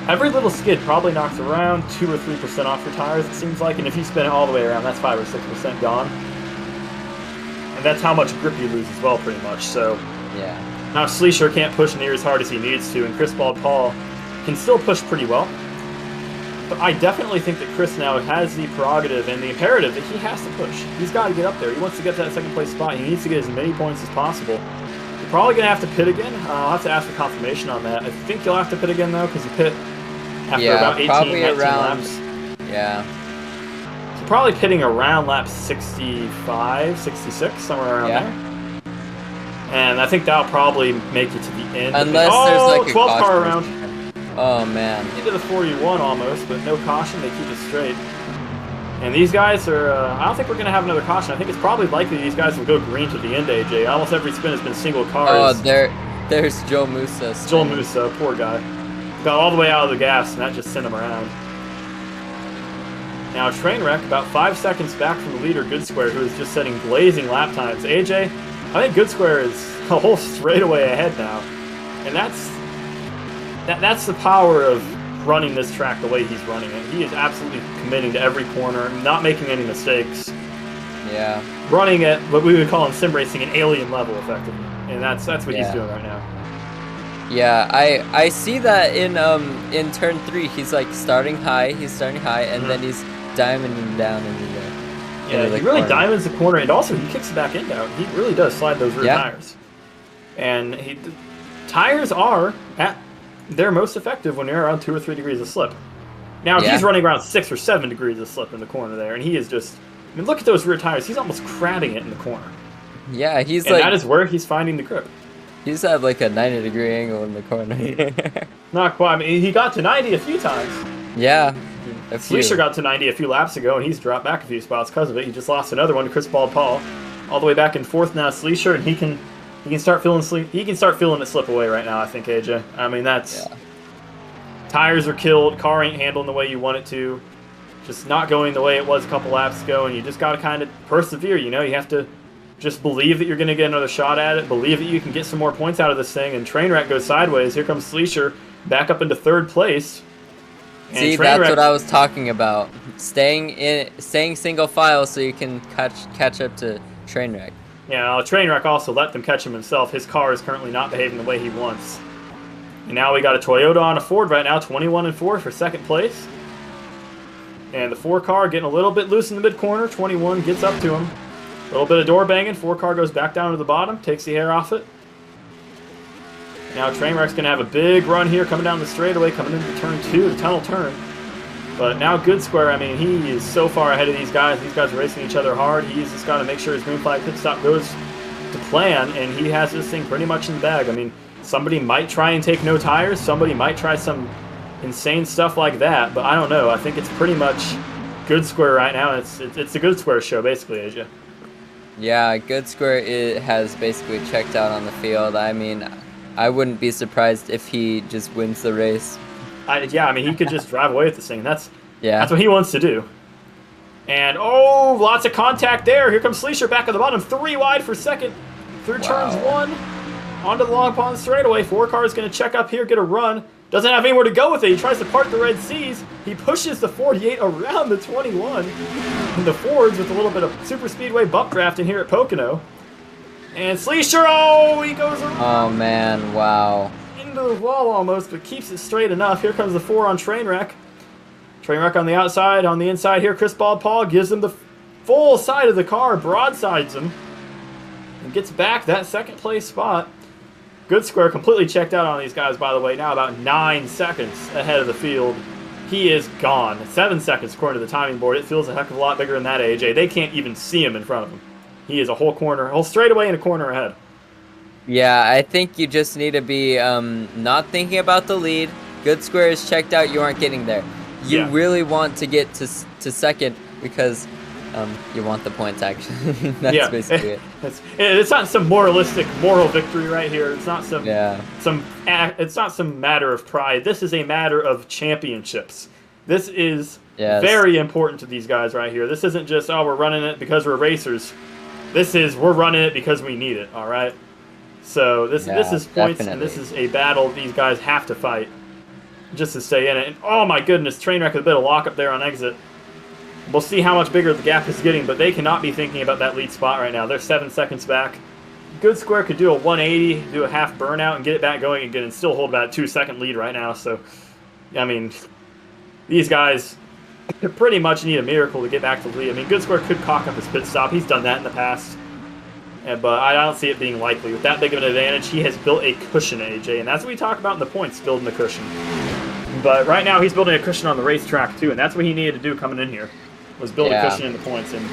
every little skid probably knocks around 2 or 3% off your tires, it seems like, and if you spin it all the way around, that's 5 or 6% gone. And that's how much grip you lose as well, pretty much. So now Sleesher can't push near as hard as he needs to, and ChrisBaldPaul can still push pretty well. But I definitely think that Chris now has the prerogative and the imperative that he has to push. He's got to get up there. He wants to get to that second place spot. He needs to get as many points as possible. You're probably going to have to pit again. I'll have to ask for confirmation on that. I think you'll have to pit again, though, because you pit after about 18, 19 laps. Yeah. So probably pitting around lap 65, 66, somewhere around there. And I think that'll probably make it to the end. Unless there's like a 12 car around. Oh man. Into the 41 almost, but no caution. They keep it straight. And these guys are, I don't think we're going to have another caution. I think it's probably likely these guys will go green to the end, AJ. Almost every spin has been single cars. Oh, There's Joe Musa. Joel Musa, poor guy. Got all the way out of the gas, and that just sent him around. Now Trainwreck, about 5 seconds back from the leader, goodsquare, who is just setting blazing lap times. AJ, I think goodsquare is a whole straightaway ahead now. And that's the power of running this track the way he's running it. He is absolutely committing to every corner, not making any mistakes. Yeah. Running at what we would call in sim racing an alien level, effectively. And that's what he's doing right now. Yeah, I see that in turn 3, he's like starting high, and then he's diamonding down into the he really diamonds the corner, and also he kicks it back in down. He really does slide those rear tires. And tires are at their most effective when you're around 2 or 3 degrees of slip. Now he's running around 6 or 7 degrees of slip in the corner there, and he is just, I mean, look at those rear tires. He's almost crabbing it in the corner. Yeah, and that is where he's finding the grip. He's at like a 90-degree angle in the corner. Not quite. I mean, he got to 90 a few times. Yeah. Sleesher got to 90 a few laps ago, and he's dropped back a few spots because of it. He just lost another one to ChrisBaldPaul, all the way back in 4th now. Sleesher, and he can start feeling it slip away right now. I think, AJ. I mean, that's tires are killed. Car ain't handling the way you want it to. Just not going the way it was a couple laps ago, and you just got to kind of persevere. You know, you have to just believe that you're going to get another shot at it. Believe that you can get some more points out of this thing. And Trainwreck goes sideways. Here comes Sleesher back up into 3rd place. And see, that's what I was talking about. Staying single file so you can catch up to Trainwreck. Yeah, Trainwreck also let them catch him himself. His car is currently not behaving the way he wants. And now we got a Toyota on a Ford right now, 21 and 4 for 2nd place. And the 4 car getting a little bit loose in the mid corner. 21 gets up to him. A little bit of door banging. 4 car goes back down to the bottom, takes the air off it. Now Trainwreck's going to have a big run here coming down the straightaway, coming into turn 2, the tunnel turn. But now goodsquare, I mean, he is so far ahead of these guys. These guys are racing each other hard. He's just got to make sure his green flag pit stop goes to plan, and he has this thing pretty much in the bag. I mean, somebody might try and take no tires. Somebody might try some insane stuff like that, but I don't know. I think it's pretty much goodsquare right now. It's a goodsquare show, basically, AJ. Yeah, goodsquare has basically checked out on the field. I mean, I wouldn't be surprised if he just wins the race. I mean, he could just drive away with this thing. That's what he wants to do. And, oh, lots of contact there. Here comes Sleesher back at the bottom. 3 wide for 2nd. Through turns 1. Onto the long pond straightaway. 4 cars going to check up here, get a run. Doesn't have anywhere to go with it. He tries to part the Red Seas. He pushes the 48 around the 21. And the Fords with a little bit of super speedway bump drafting here at Pocono. And Sleesher, oh, he goes around. Oh, man, wow. Into the wall almost, but keeps it straight enough. Here comes the 4 on Trainwreck. Trainwreck on the outside. On the inside here, ChrisBaldPaul gives him the full side of the car, broadsides him, and gets back that 2nd place spot. goodsquare completely checked out on these guys, by the way, now about 9 seconds ahead of the field. He is gone. 7 seconds according to the timing board. It feels a heck of a lot bigger than that, AJ. They can't even see him in front of him. He is a whole straightaway in a corner ahead. Yeah, I think you just need to be not thinking about the lead. goodsquare is checked out. You aren't getting there. You really want to get to 2nd because you want the points, actually. That's basically it. It's not some moralistic moral victory right here. It's not it's not some matter of pride. This is a matter of championships. This is very important to these guys right here. This isn't just, oh, we're running it because we're racers. This is, we're running it because we need it, all right? So this is points, and this is a battle these guys have to fight just to stay in it. And oh my goodness, Trainwreck with a bit of lockup there on exit. We'll see how much bigger the gap is getting, but they cannot be thinking about that lead spot right now. They're 7 seconds back. goodsquare could do a 180, do a half burnout, and get it back going again, and still hold about a 2-second lead right now. So, I mean, these guys pretty much need a miracle to get back to the lead. I mean, goodsquare could cock up his pit stop. He's done that in the past. But I don't see it being likely. With that big of an advantage, he has built a cushion, AJ, and that's what we talk about in the points, building the cushion. But right now, he's building a cushion on the racetrack, too, and that's what he needed to do coming in here, was build a cushion in the points. And,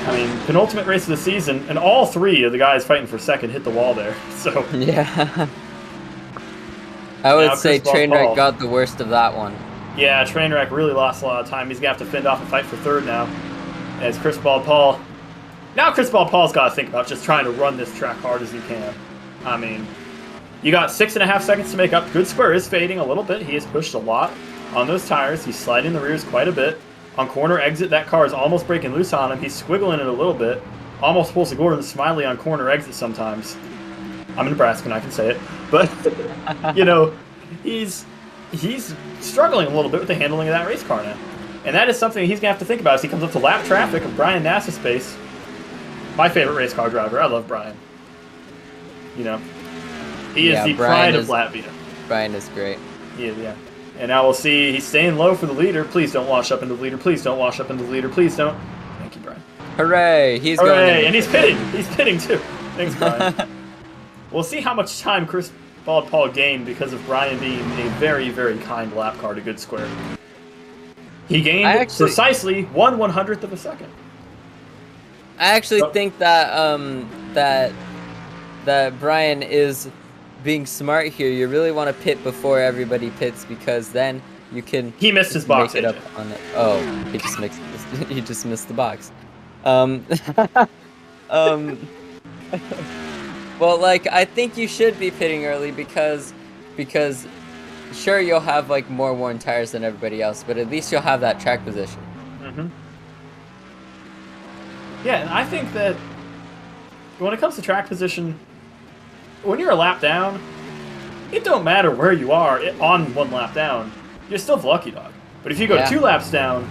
I mean, penultimate race of the season, and all 3 of the guys fighting for 2nd hit the wall there. So yeah. I would say Trainwreck got the worst of that one. Yeah, Trainwreck really lost a lot of time. He's going to have to fend off and fight for 3rd now, as ChrisBaldPaul. Now ChrisBaldPaul's got to think about just trying to run this track hard as he can. I mean, You got 6.5 seconds to make up. Good Square is fading a little bit. He has pushed a lot on those tires. He's sliding the rears quite a bit. On corner exit, that car is almost breaking loose on him. He's squiggling it a little bit. Almost pulls a Gordon Smiley on corner exit sometimes. I'm a Nebraskan, I can say it. But, you know, he's struggling a little bit with the handling of that race car now. And that is something he's going to have to think about as he comes up to lap traffic of Brian Nass's pace. My favorite race car driver. I love Brian. You know, he is the pride of Latvia. Brian is great. He is, yeah. And now we'll see he's staying low for the leader. Please don't wash up into the leader. Please don't wash up into the leader. Please don't. Thank you, Brian. Hooray! Hooray! And he's pitting. He's pitting too. Thanks, Brian. We'll see how much time ChrisBaldPaul gained because of Brian being a very, very kind lap car to Good Square. He gained precisely 1/100th of a second. I actually think that that Brian is being smart here. You really want to pit before everybody pits because then you can. He missed his box. Make it up on it. Oh, he just missed. He just missed the box. Well, like I think you should be pitting early because sure you'll have like more worn tires than everybody else, but at least you'll have that track position. Mm-hmm. Yeah, and I think that when it comes to track position, when you're a lap down, it don't matter where you are on one lap down. You're still the lucky dog. But if you go 2 laps down,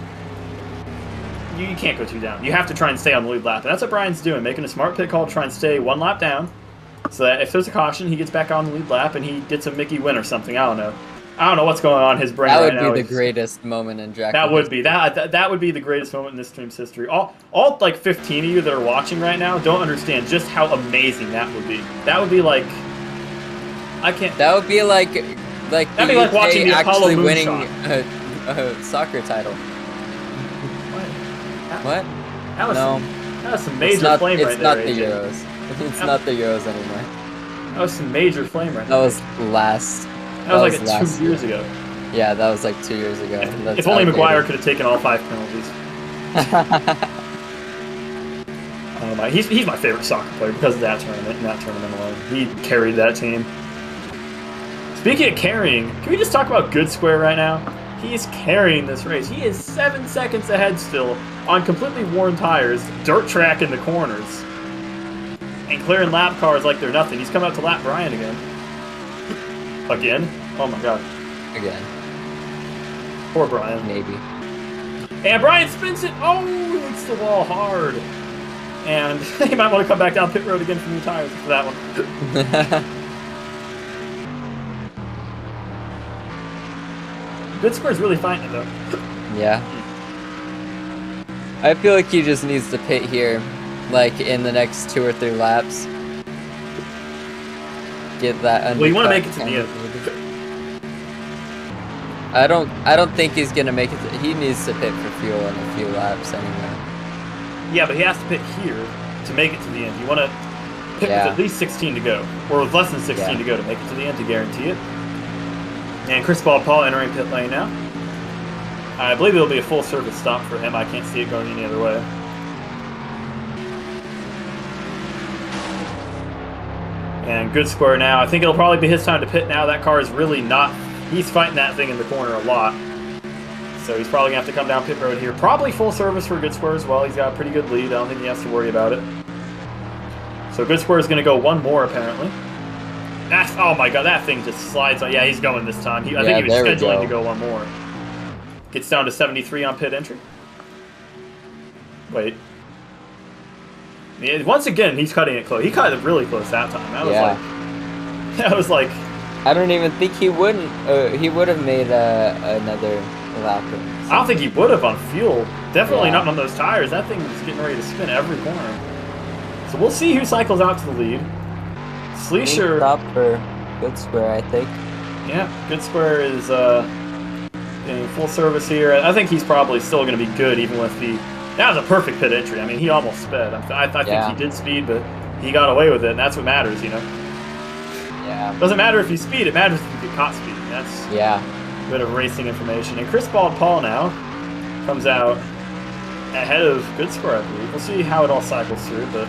you can't go 2 down. You have to try and stay on the lead lap. And that's what Brian's doing, making a smart pit call to try and stay 1 lap down. So that if there's a caution, he gets back on the lead lap and he gets a Mickey win or something. I don't know. I don't know what's going on in his brain right now. That would be the greatest moment in Jackal. That would be. That would be the greatest moment in this stream's history. All like 15 of you that are watching right now don't understand just how amazing that would be. That would be like... I can't... That would be like that'd be like watching the Apollo actually winning moonshot. a soccer title. What? That was some major flame right there. It's not the Euros. It's not the Euros anymore. That was some major flame right there. That was last. That was like 2 years ago. Yeah, that was like 2 years ago. If only Maguire could have taken all 5 penalties. He's my favorite soccer player because of that tournament and that tournament alone. He carried that team. Speaking of carrying, can we just talk about Good Square right now? He is carrying this race. He is 7 seconds ahead still on completely worn tires, dirt track in the corners, and clearing lap cars like they're nothing. He's coming out to lap Brian again. Again? Oh my god. Again. Poor Brian. Maybe. And Brian spins it. Oh, he hits the wall hard. And he might want to come back down pit road again for new tires for that one. Good Square's really fighting it though. Yeah. I feel like he just needs to pit here, like in the next 2 or 3 laps. Get that. Well, you want to make it to the end. I don't think he's gonna make it. He needs to pit for fuel in a few laps anyway. Yeah, but he has to pit here to make it to the end. You want to pit with at least 16 to go, or with less than 16 to go to make it to the end to guarantee it. And ChrisBaldPaul entering pit lane now. I believe it'll be a full service stop for him. I can't see it going any other way. And Good Square now. I think it'll probably be his time to pit now. That car is really not... He's fighting that thing in the corner a lot. So he's probably going to have to come down pit road here. Probably full service for Good Square as well. He's got a pretty good lead. I don't think he has to worry about it. So Good Square is going to go 1 more, apparently. Oh my god, that thing just slides on. Yeah, he's going this time. I think he was scheduling to go 1 more. Gets down to 73 on pit entry. Wait. Yeah, once again, he's cutting it close. He cut it really close that time. That was like... I don't even think he wouldn't. He would have made another lap. I don't think he would have on fuel. Definitely not on those tires. That thing was getting ready to spin every corner. So we'll see who cycles out to the lead. Sleesher... Stop for Good Square, I think. Yeah, Good Square is in full service here. I think he's probably still going to be good even with the... That was a perfect pit entry. I mean, he almost sped. I think he did speed, but he got away with it, and that's what matters, you know? Yeah. Doesn't matter if you speed, it matters if you get caught speeding. That's a bit of racing information. And ChrisBaldPaul now comes out ahead of Good Square, I believe. We'll see how it all cycles through, but...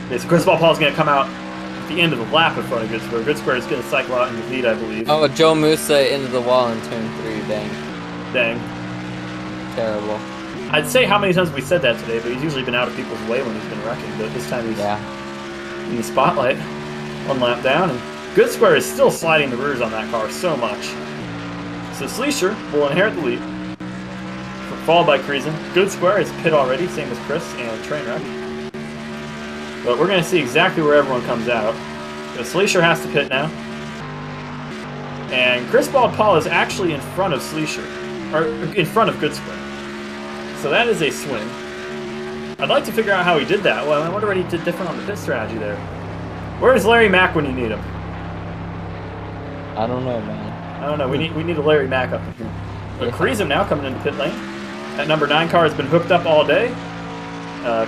Okay, so ChrisBaldPaul's going to come out the end of the lap in front of Good Square. Good Square is going to cycle out in the lead, I believe. Oh, Joe Musa into the wall in turn 3, dang. Dang. Terrible. I'd say how many times we said that today, but he's usually been out of people's way when he's been wrecking, but this time he's in the spotlight. 1 lap down, and Good Square is still sliding the rears on that car so much. So Sleesher will inherit the lead, followed by Kreisen. Good Square is pit already, same as Chris and Trainwreck. But we're going to see exactly where everyone comes out. So Sleesher has to pit now. And ChrisBaldPaul is actually in front of Sleesher, or in front of Good Square. So that is a swing. I'd like to figure out how he did that. Well, I wonder what he did different on the pit strategy there. Where's Larry Mack when you need him? I don't know, man. I don't know. We need a Larry Mack up in here. But Kreisen now coming into pit lane. That number 9 car has been hooked up all day.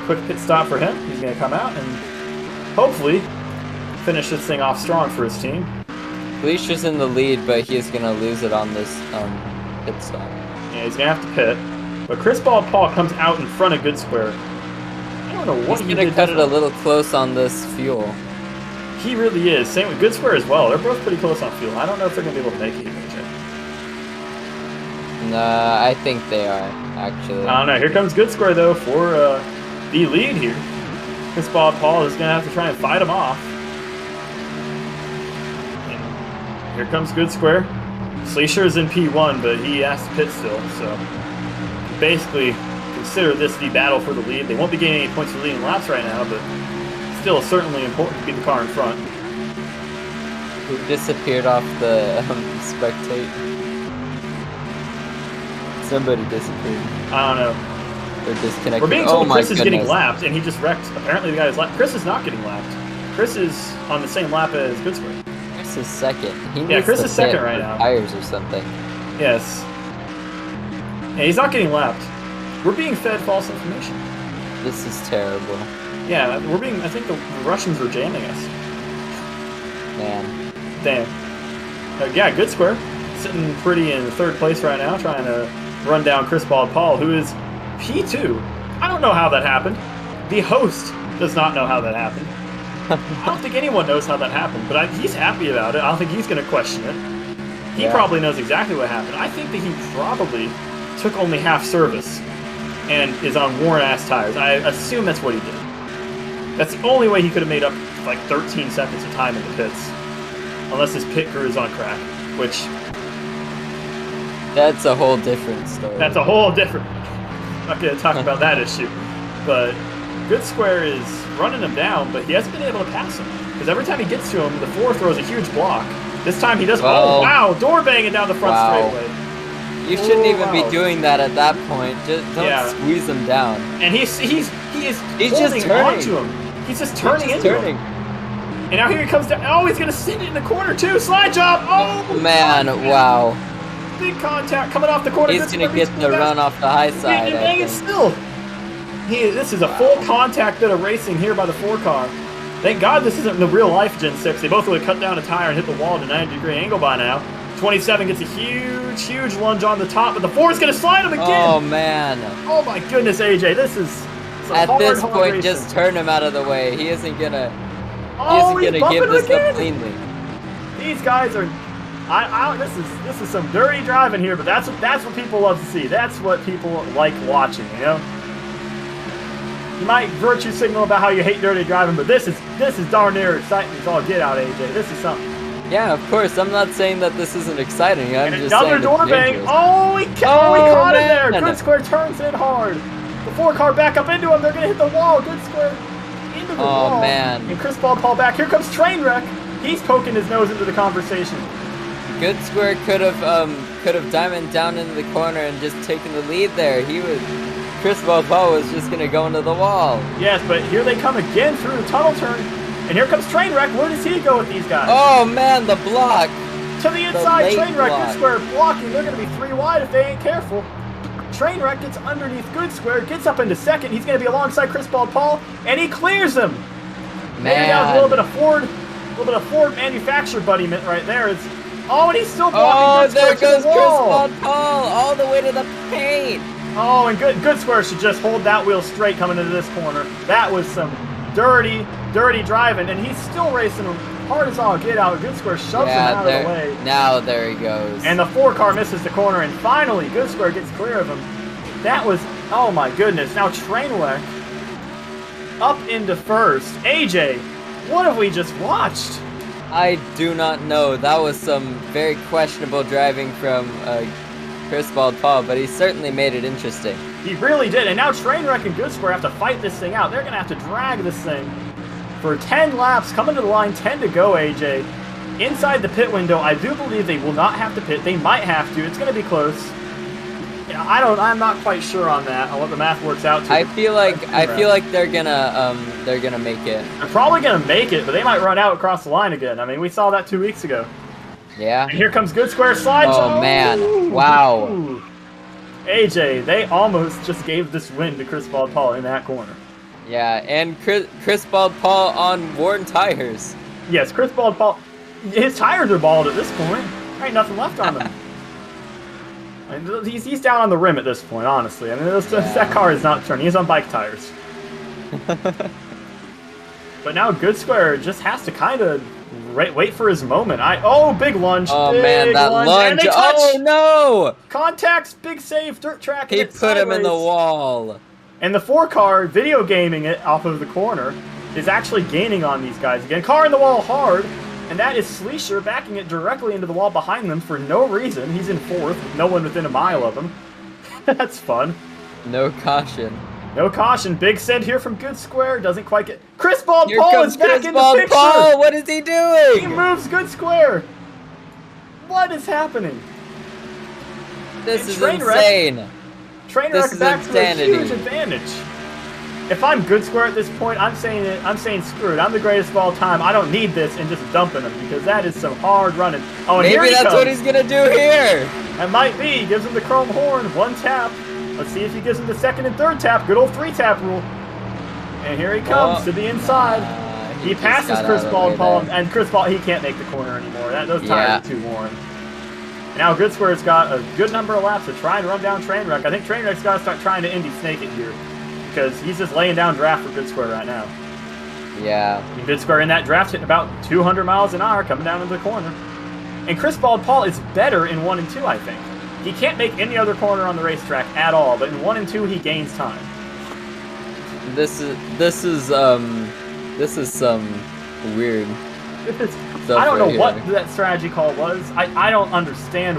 Quick pit stop for him. He's going to come out and hopefully finish this thing off strong for his team. Leisha's in the lead, but he's going to lose it on this pit stop. Yeah, he's going to have to pit. But ChrisBaldPaul comes out in front of Good Square. I don't know what he's going to cut it a little close on this fuel. He really is. Same with Good Square as well. They're both pretty close on fuel. I don't know if they're going to be able to make it even. Nah, I think they are, actually. I don't know. Here comes Good Square, though, for the lead here. ChrisBaldPaul is going to have to try and fight him off. And here comes Good Square. Sleesher is in P1, but he has to pit still, so basically consider this the battle for the lead. They won't be gaining any points for leading laps right now, but still certainly important to beat the car in front. Who disappeared off the spectate? Somebody disappeared. I don't know. They're disconnected. We're being told Chris is getting lapped, and he just wrecked. Apparently the guy is lapped. Chris is not getting lapped. Chris is on the same lap as Good Square. Chris is second. Chris is second right now. Tires or something. Yes. Yeah, he's not getting lapped. We're being fed false information. This is terrible. Yeah, I think the Russians are jamming us. Man. Damn. Yeah, Good Square. Sitting pretty in 3rd place right now, trying to run down ChrisBaldPaul, who is P2. I don't know how that happened. The host does not know how that happened. I don't think anyone knows how that happened, but he's happy about it. I don't think he's going to question it. He probably knows exactly what happened. I think that he probably took only half service and is on worn-ass tires. I assume that's what he did. That's the only way he could have made up like 13 seconds of time in the pits. Unless his pit crew is on crack, which... That's a whole different story. That's a whole different... I'm not going to talk about that issue. But Good Square is running him down, but he hasn't been able to pass him. Because every time he gets to him, the 4 throws a huge block. This time he doesn't... Well, oh, wow! Door banging down the front straightaway. You shouldn't even be doing that at that point. Just don't squeeze him down. And he is just turning onto him. He's just turning into him. And now here he comes down. Oh, he's going to sit in the corner, too. Slide job. Oh, man. Wow. Big contact coming off the corner. He's going to get the run off the high side. This is a full contact bit of racing here by the 4 car. Thank God this isn't the real life Gen 6. They both would have cut down a tire and hit the wall at a 90-degree angle by now. 27 gets a huge lunge on the top, but the 4 is going to slide him again. Oh, man. Oh, my goodness, AJ. This is at this point, just turn him out of the way. He isn't going to give this up cleanly. These guys are... This is some dirty driving here, but that's what people love to see. That's what people like watching, you know? You might virtue signal about how you hate dirty driving, but this is darn near exciting as all get out, AJ. This is something. Yeah, of course. I'm not saying that this isn't exciting. I'm just another saying door bang. He caught it there. Good Square turns in hard. The 4 car back up into him. They're going to hit the wall. Good Square into the wall. Oh, man. And ChrisBaldPaul back. Here comes Trainwreck. He's poking his nose into the conversation. Good Square could have diamond down into the corner and just taken the lead there. ChrisBaldPaul was just going to go into the wall. Yes, but here they come again through the tunnel turn. And here comes Trainwreck. Where does he go with these guys? Oh, man, the block. To the inside, Trainwreck. Good Square blocking. They're going to be 3 wide if they ain't careful. Trainwreck gets underneath Good Square, gets up into second. He's going to be alongside ChrisBaldPaul, and he clears him. Man. Maybe that was a little bit of Ford manufactured buddiment right there. And he's still blocking. Oh, there goes ChrisBaldPaul all the way to the paint. Oh, and Good Square should just hold that wheel straight coming into this corner. That was some dirty driving, and he's still racing him hard as all get out. Good Square shoves him out of the way. Now there he goes. And the 4 car misses the corner, and finally Good Square gets clear of him. That was, oh my goodness. Now Trainwreck up into first. AJ, what have we just watched? I do not know. That was some very questionable driving from ChrisBaldPaul, but he certainly made it interesting. He really did, and now Trainwreck and Good Square have to fight this thing out. They're going to have to drag this thing for 10 laps, coming to the line, 10 to go, AJ. Inside the pit window, I do believe they will not have to pit. They might have to. It's going to be close. I'm not quite sure on that, on what the math works out to. I feel like they're gonna make it. They're probably gonna make it, but they might run out across the line again. I mean, we saw that 2 weeks ago. Yeah. And here comes Good Square slide. Oh man! Wow. Ooh. AJ, they almost just gave this win to ChrisBaldPaul in that corner. Yeah, and ChrisBaldPaul on worn tires. Yes, ChrisBaldPaul, his tires are bald at this point. There ain't nothing left on them. He's down on the rim at this point, honestly. I mean, that car is not turning. He's on bike tires. But now Good Square just has to kind of wait for his moment. Oh, big lunge. Oh, big man, that lunge. Oh, no. Contacts, big save, dirt track. He put him in the wall. And the 4 car, video gaming it off of the corner, is actually gaining on these guys again. Car in the wall hard. And that is Sleesher backing it directly into the wall behind them for no reason. He's in 4th, with no one within a mile of him. That's fun. No caution. No caution. Big send here from Good Square. Doesn't quite get... ChrisBaldPaul is back in the picture! ChrisBaldPaul, what is he doing? He moves Good Square. What is happening? This is insane. Trainwreck back to a huge advantage. If I'm Good Square at this point, I'm saying screw it. I'm the greatest of all time. I don't need this, and just dumping him because that is some hard running. Oh, and maybe that's what he's gonna do here. That might be. He gives him the chrome horn, 1 tap. Let's see if he gives him the 2nd and 3rd tap. Good old 3-tap rule. And here he comes to the inside. He passes ChrisBaldPaul, and ChrisBaldPaul, he can't make the corner anymore. Those tires are too worn. Now Good Square's got a good number of laps to try and run down Trainwreck. I think Trainwreck's got to start trying to Indy Snake it here, because he's just laying down draft for Good Square right now. Yeah. And Good Square in that draft hitting about 200 miles an hour coming down into the corner. And ChrisBaldPaul is better in 1 and 2, I think. He can't make any other corner on the racetrack at all, but in 1 and 2 he gains time. This is some weird stuff. I don't know what that strategy call was. I don't understand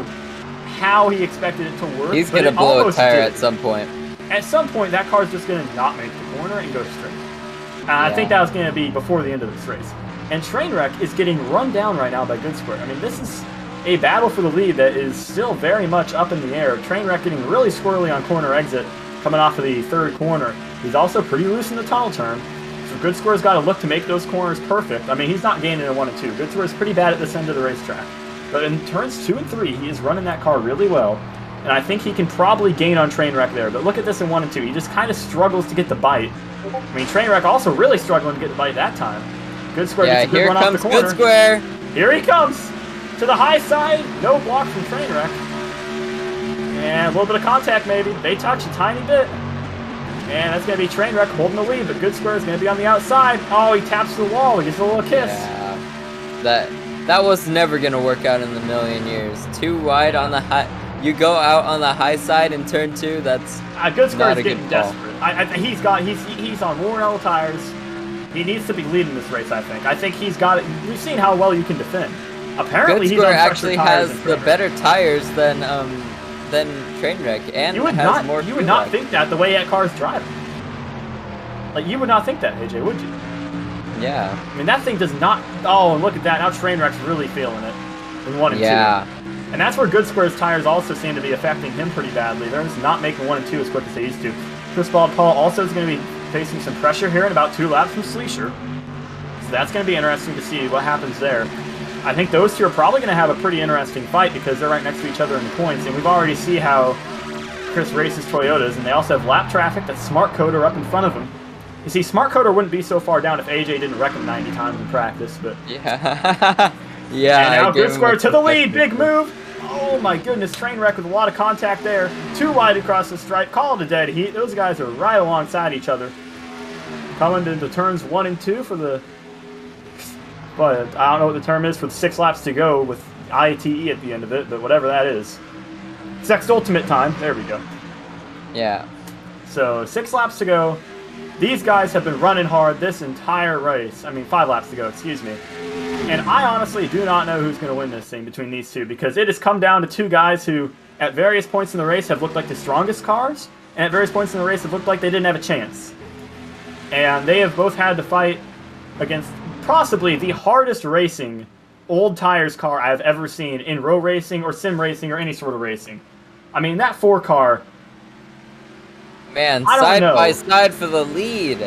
how he expected it to work. He's gonna blow a tire at some point. At some point, that car's just going to not make the corner and go straight. I think that was going to be before the end of this race. And Trainwreck is getting run down right now by Good Square. I mean, this is a battle for the lead that is still very much up in the air. Trainwreck getting really squirrely on corner exit, coming off of the 3rd corner. He's also pretty loose in the tunnel turn. So Good Square's got to look to make those corners perfect. I mean, he's not gaining in 1 and 2. Good Square's pretty bad at this end of the racetrack. But in turns 2 and 3, he is running that car really well. And I think he can probably gain on Trainwreck there. But look at this in 1 and 2. He just kind of struggles to get the bite. I mean, Trainwreck also really struggling to get the bite that time. Good Square gets a good run off the corner. Good Square. Here he comes. To the high side. No block from Trainwreck. And a little bit of contact maybe. They touch a tiny bit. And that's going to be Trainwreck holding the lead. But Good Square is going to be on the outside. Oh, he taps the wall. He gets a little kiss. Yeah. That was never going to work out in a million years. Too wide on the high... You go out on the high side in turn 2. That's Good Square's getting good desperate. He's on worn old tires. He needs to be leading this race. I think he's got it. We've seen how well you can defend. Apparently, Good Square actually has the better tires than Trainwreck, and has more. You would not think that the way that car's driving. Like you would not think that, AJ, would you? Yeah. I mean, that thing does not. Oh, and look at that! Now Trainwreck's really feeling it in 1 and 2. Yeah. And that's where Good Square's tires also seem to be affecting him pretty badly. They're just not making 1 and 2 as quick as they used to. ChrisBaldPaul also is going to be facing some pressure here in about 2 laps from Sleesher. So that's going to be interesting to see what happens there. I think those two are probably going to have a pretty interesting fight because they're right next to each other in the points. And we've already seen how Chris races Toyotas, and they also have lap traffic. That's Smart Coder up in front of him. You see, Smart Coder wouldn't be so far down if AJ didn't wreck him 90 times in practice. But yeah. Yeah. And now Good Square to the lead. Big move. Oh my goodness, Trainwreck with a lot of contact there. 2 wide across the stripe. Call it a dead heat. Those guys are right alongside each other. coming into turns 1 and 2 for the... But I don't know what the term is for the 6 laps to go with ITE at the end of it, but whatever that is. Sex ultimate time. There we go. Yeah. So 6 laps to go. These guys have been running hard this entire race. I mean, 5 laps to go, excuse me. And I honestly do not know who's going to win this thing between these two, because it has come down to 2 guys who, at various points in the race, have looked like the strongest cars, and at various points in the race have looked like they didn't have a chance. And they have both had to fight against possibly the hardest racing old tires car I've ever seen in row racing or sim racing or any sort of racing. I mean, that 4 car... Man, side by side for the lead.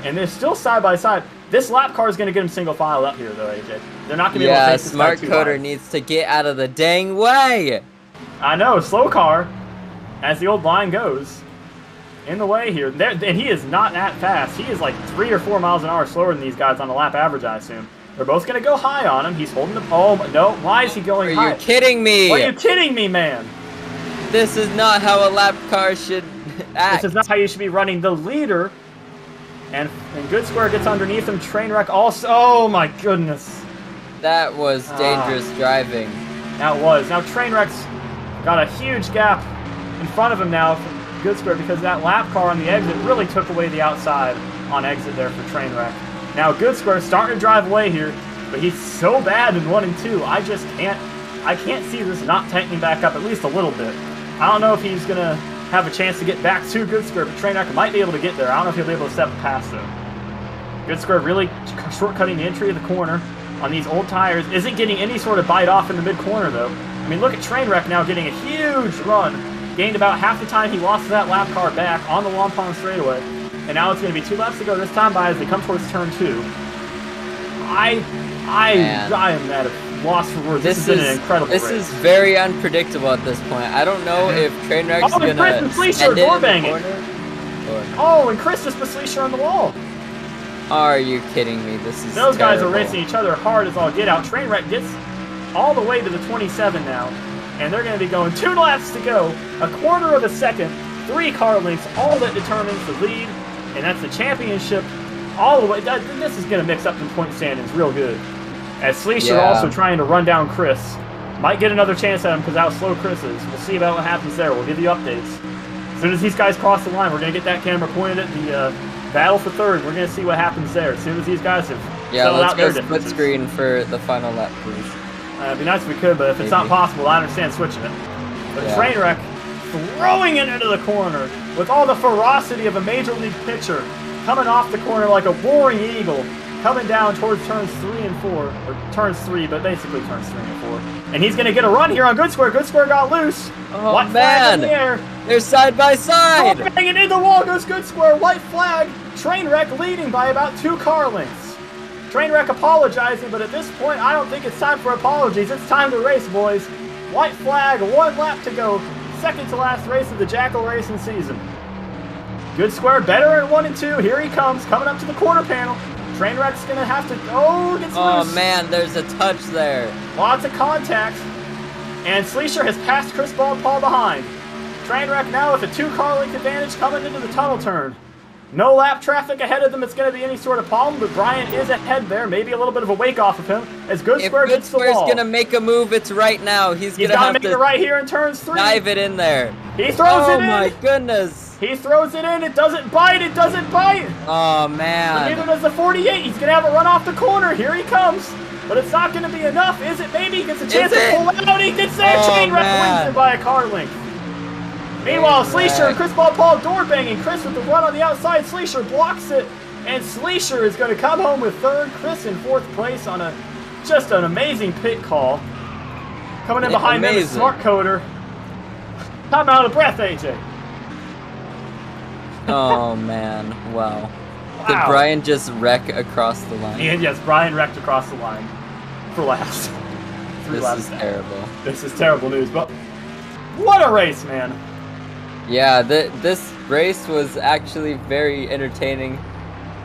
And they're still side by side. This lap car is going to get them single file up here, though, AJ. They're not going to be able to take this smart coder needs to get out of the dang way. I know, slow car, as the old line goes, in the way here. And he is not that fast. He is like 3 or 4 miles an hour slower than these guys on the lap average, I assume. They're both going to go high on him. He's holding the... Oh, no. Why is he going high? Are you kidding me? Are you kidding me, man? This is not how a lap car should act. This is not how you should be running. The leader... And Good Square gets underneath him. Trainwreck also... Oh, my goodness. That was dangerous driving. That was. Now, Trainwreck's got a huge gap in front of him now for Good Square, because that lap car on the exit really took away the outside on exit there for Trainwreck. Now, Good Square starting to drive away here, but he's so bad in 1 and 2. I just can't... I can't see this not tightening back up at least a little bit. I don't know if he's going to have a chance to get back to Good Square, but Trainwreck might be able to get there. I don't know if he'll be able to step past him. Good Square really shortcutting the entry of the corner on these old tires. Isn't getting any sort of bite off in the mid-corner, though. I mean, look at Trainwreck now getting a huge run. Gained about half the time he lost that lap car back on the Wampum straightaway. And now it's going to be 2 laps to go this time by as they come towards turn 2. I am at a loss for words. This has been an incredible race. This is very unpredictable at this point. I don't know if Trainwreck's going to end it in the corner. Oh, and Chris just put Sleesher on the wall. Are you kidding me? This is Those terrible. guys are racing each other hard as all get out. Trainwreck gets all the way to the 27 now, and they're going to be going 2 laps to go, a quarter of a second, 3 car lengths, all that determines the lead, and that's the championship all the way. This is going to mix up the point standings real good. As Sleesher also trying to run down Chris. Might get another chance at him because how slow Chris is. We'll see about what happens there. We'll give you updates. As soon as these guys cross the line, we're going to get that camera pointed at the battle for third. We're going to see what happens there. As soon as these guys have settled out their differences. Let's go split screen for the final lap, please. It'd be nice if we could, but if it's not possible, I understand switching it. But Trainwreck throwing it into the corner with all the ferocity of a major league pitcher, coming off the corner like a roaring eagle, coming down towards turns 3 and 4, or turns 3, but basically turns 3 and 4. And he's going to get a run here on Good Square. Good Square got loose. Oh, white flag in the air. They're side by side. Oh, banging in the wall goes Good Square. White flag. Trainwreck leading by about 2 car lengths. Trainwreck apologizing, but at this point, I don't think it's time for apologies. It's time to race, boys. White flag, 1 lap to go. Second to last race of the Jackal racing season. Good Square better at 1 and 2. Here he comes, coming up to the quarter panel. Trainwreck's going to have to... Oh, gets loose. Oh, man, there's a touch there. Lots of contact. And Sleesher has passed ChrisBaldPaul behind. Trainwreck now with a 2-car length advantage coming into the tunnel turn. No lap traffic ahead of them. It's going to be any sort of problem, but Bryant is ahead there. Maybe a little bit of a wake off of him as Good Square gets the wall. If Good Square's going to make a move, it's right now. He's going to have to make it right here in turns 3. Dive it in there. He throws it in. Oh, my goodness. He throws it in. It doesn't bite. It doesn't bite. Oh, man. Neither does the 48. He's going to have a run off the corner. Here he comes. But it's not going to be enough, is it? Maybe he gets a chance to pull out. He gets there. Trainwreck wins it by a car length. Meanwhile, Sleesher and ChrisBaldPaul door banging. Chris with the run on the outside. Sleesher blocks it. And Sleesher is going to come home with 3rd. Chris in 4th place on just an amazing pit call. Coming in behind them is Smart Coder. I'm out of breath, AJ. Oh, man. Wow. Did Brian just wreck across the line? And yes, Brian wrecked across the line for last. This is terrible. This is terrible news, but what a race, man. Yeah, this race was actually very entertaining.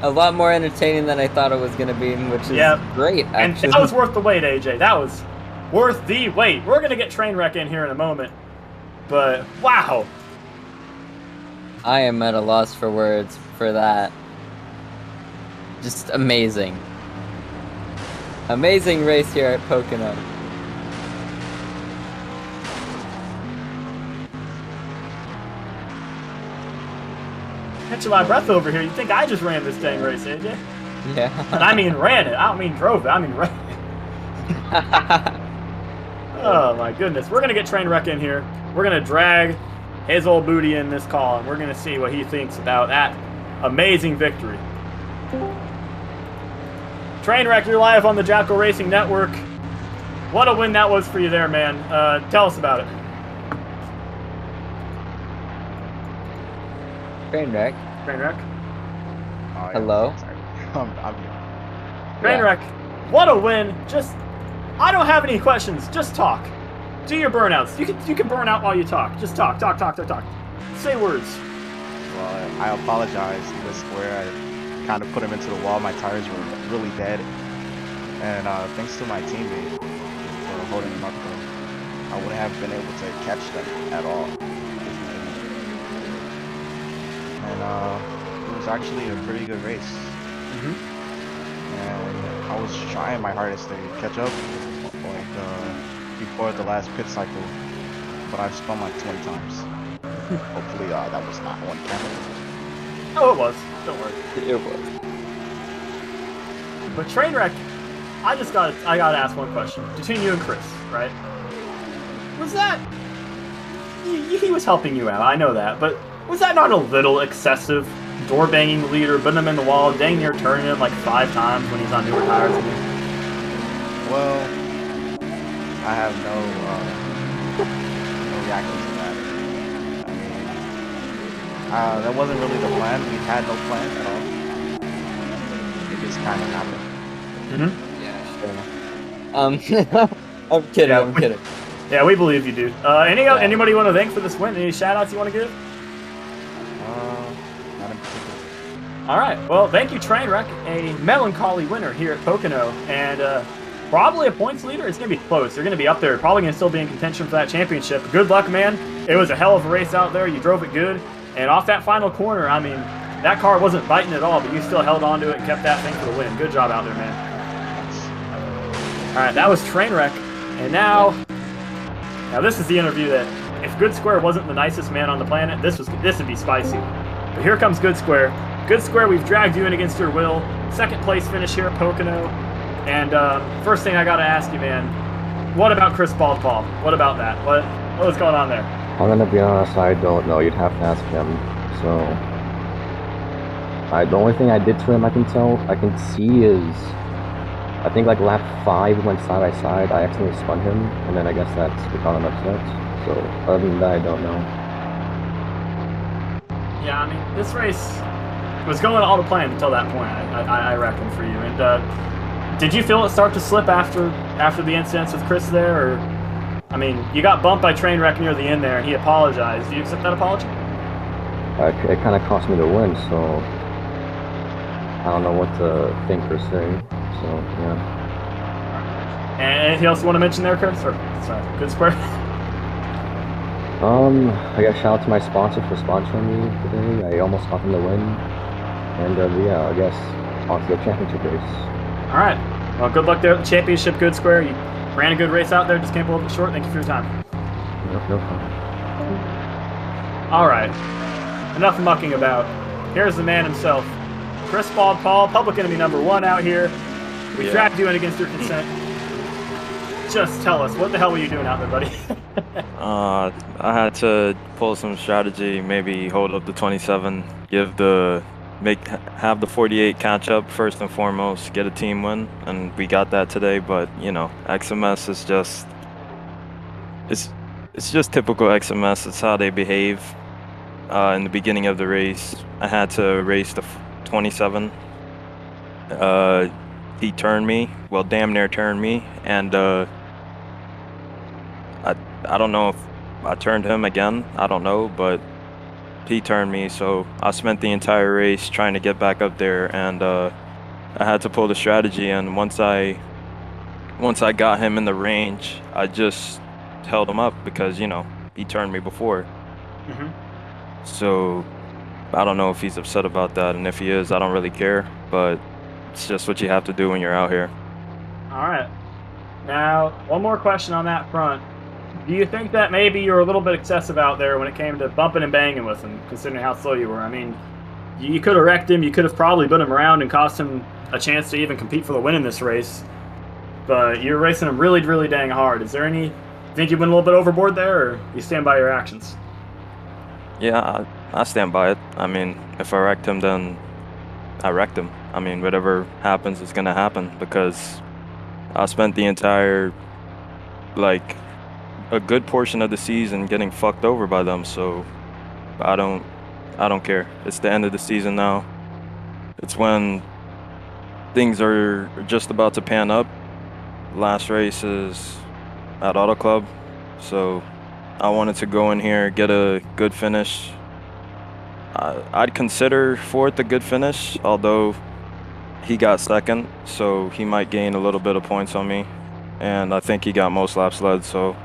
A lot more entertaining than I thought it was going to be, which is great, actually. And that was worth the wait, AJ. That was worth the wait. We're going to get Trainwreck in here in a moment, but wow. I am at a loss for words for that. Just amazing. Amazing race here at Pocono. Catching my breath over here. You think I just ran this dang race, did you? Yeah. And I mean ran it. I don't mean drove it. I mean ran it. Oh my goodness. We're going to get Trainwreck in here. We're going to drag his old booty in this call, and we're going to see what he thinks about that amazing victory. Trainwreck, you're live on the Jackal Racing Network. What a win that was for you there, man. Tell us about it. Trainwreck. Trainwreck. Oh, yeah. Hello. Sorry. I'm here. Trainwreck, what a win. Just, I don't have any questions. Just talk. Do your burnouts. You can burn out while you talk. Just talk. Say words. Well, I apologize to the square. I kind of put him into the wall. My tires were really dead. And thanks to my teammate for holding him up, I wouldn't have been able to catch them at all. And it was actually a pretty good race. And I was trying my hardest to catch up, like before the last pit cycle, but I've spun like 20 times. Hopefully that was not on camera. Oh, it was. Don't worry. It was. But Trainwreck, I gotta ask one question between you and Chris, right? Was that he was helping you out? I know that, but was that not a little excessive? Door banging the leader, putting him in the wall, dang near turning him like 5 times when he's on newer tires than you. Well, I have no reaction to that. I mean, that wasn't really the plan. We had no plan at all. It just kind of happened. Yeah, sure. I'm kidding. I'm kidding. Yeah, we believe you, dude. Anybody you want to thank for this win? Any shout-outs you want to give? All right. Well, thank you, Trainwreck, a melancholy winner here at Pocono, and probably a points leader. It's going to be close. They're going to be up there. Probably going to still be in contention for that championship. Good luck, man. It was a hell of a race out there. You drove it good. And off that final corner, I mean, that car wasn't biting at all, but you still held on to it and kept that thing for the win. Good job out there, man. All right, that was Trainwreck. And now this is the interview that, if goodsquare wasn't the nicest man on the planet, this would be spicy. But here comes goodsquare. goodsquare, we've dragged you in against your will. Second place finish here at Pocono. And first thing I got to ask you, man, what about ChrisBaldPaul? What about that? What was going on there? I'm gonna be honest, I don't know. You'd have to ask him. So, the only thing I did to him I can see is, I think like lap 5 we went side by side. I accidentally spun him, and then I guess that's what got him upset. So, other than that, I don't know. Yeah, I mean, this race was going all to plan until that point, I reckon, for you. And did you feel it start to slip after the incidents with Chris there, or? I mean, you got bumped by Trainwreck near the end there, and he apologized. Do you accept that apology? It kind of cost me the win, so I don't know what to think per se. So, yeah. And anything else you want to mention there, Chris? Or, sorry, goodsquare? I guess shout out to my sponsor for sponsoring me today. I almost got them the win. And, yeah, I guess on to the championship race. All right. Well, good luck there at the championship, goodsquare. You ran a good race out there, just came up a little bit short. Thank you for your time. No problem. All right. Enough mucking about. Here's the man himself. ChrisBaldPaul, public enemy number 1 out here. We dragged you in against your consent. Just tell us, what the hell were you doing out there, buddy? I had to pull some strategy, maybe hold up the 27, have the 48 catch up first and foremost, get a team win, and we got that today. But you know, XMS is just it's just typical XMS. It's how they behave. In the beginning of the race, I had to race the 27. He turned me, well, damn near turned me, and I don't know if I turned him again. I don't know, but he turned me, so I spent the entire race trying to get back up there, and I had to pull the strategy. And once I got him in the range, I just held him up because, you know, he turned me before. Mm-hmm. So I don't know if he's upset about that, and if he is, I don't really care. But it's just what you have to do when you're out here. All right. Now, one more question on that front. Do you think that maybe you were a little bit excessive out there when it came to bumping and banging with him, considering how slow you were? I mean, you could have wrecked him. You could have probably put him around and cost him a chance to even compete for the win in this race. But you're racing him really, really dang hard. Is there any... think you went a little bit overboard there, or you stand by your actions? Yeah, I stand by it. I mean, if I wrecked him, then I wrecked him. I mean, whatever happens is going to happen, because I spent the entire, like, a good portion of the season getting fucked over by them, so I don't care. It's the end of the season now. It's when things are just about to pan up. Last race is at Auto Club, so I wanted to go in here, get a good finish. I'd consider fourth a good finish, although he got second, so he might gain a little bit of points on me, and I think he got most laps led, so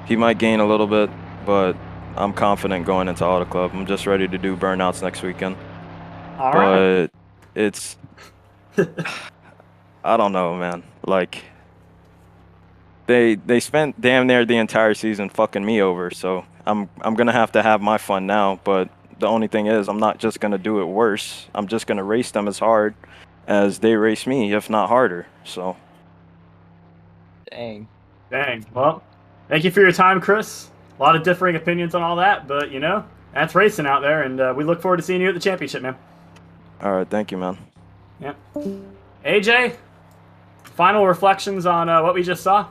he might gain a little bit, but I'm confident going into Auto Club. I'm just ready to do burnouts next weekend. All right. But it's I don't know, man. Like, they spent damn near the entire season fucking me over, so I'm gonna have to have my fun now. But the only thing is, I'm not just gonna do it worse. I'm just gonna race them as hard as they race me, if not harder. So. Dang. Well, thank you for your time, Chris. A lot of differing opinions on all that, but that's racing out there, and we look forward to seeing you at the championship, man. All right, thank you, man. Yeah. AJ, final reflections on what we just saw?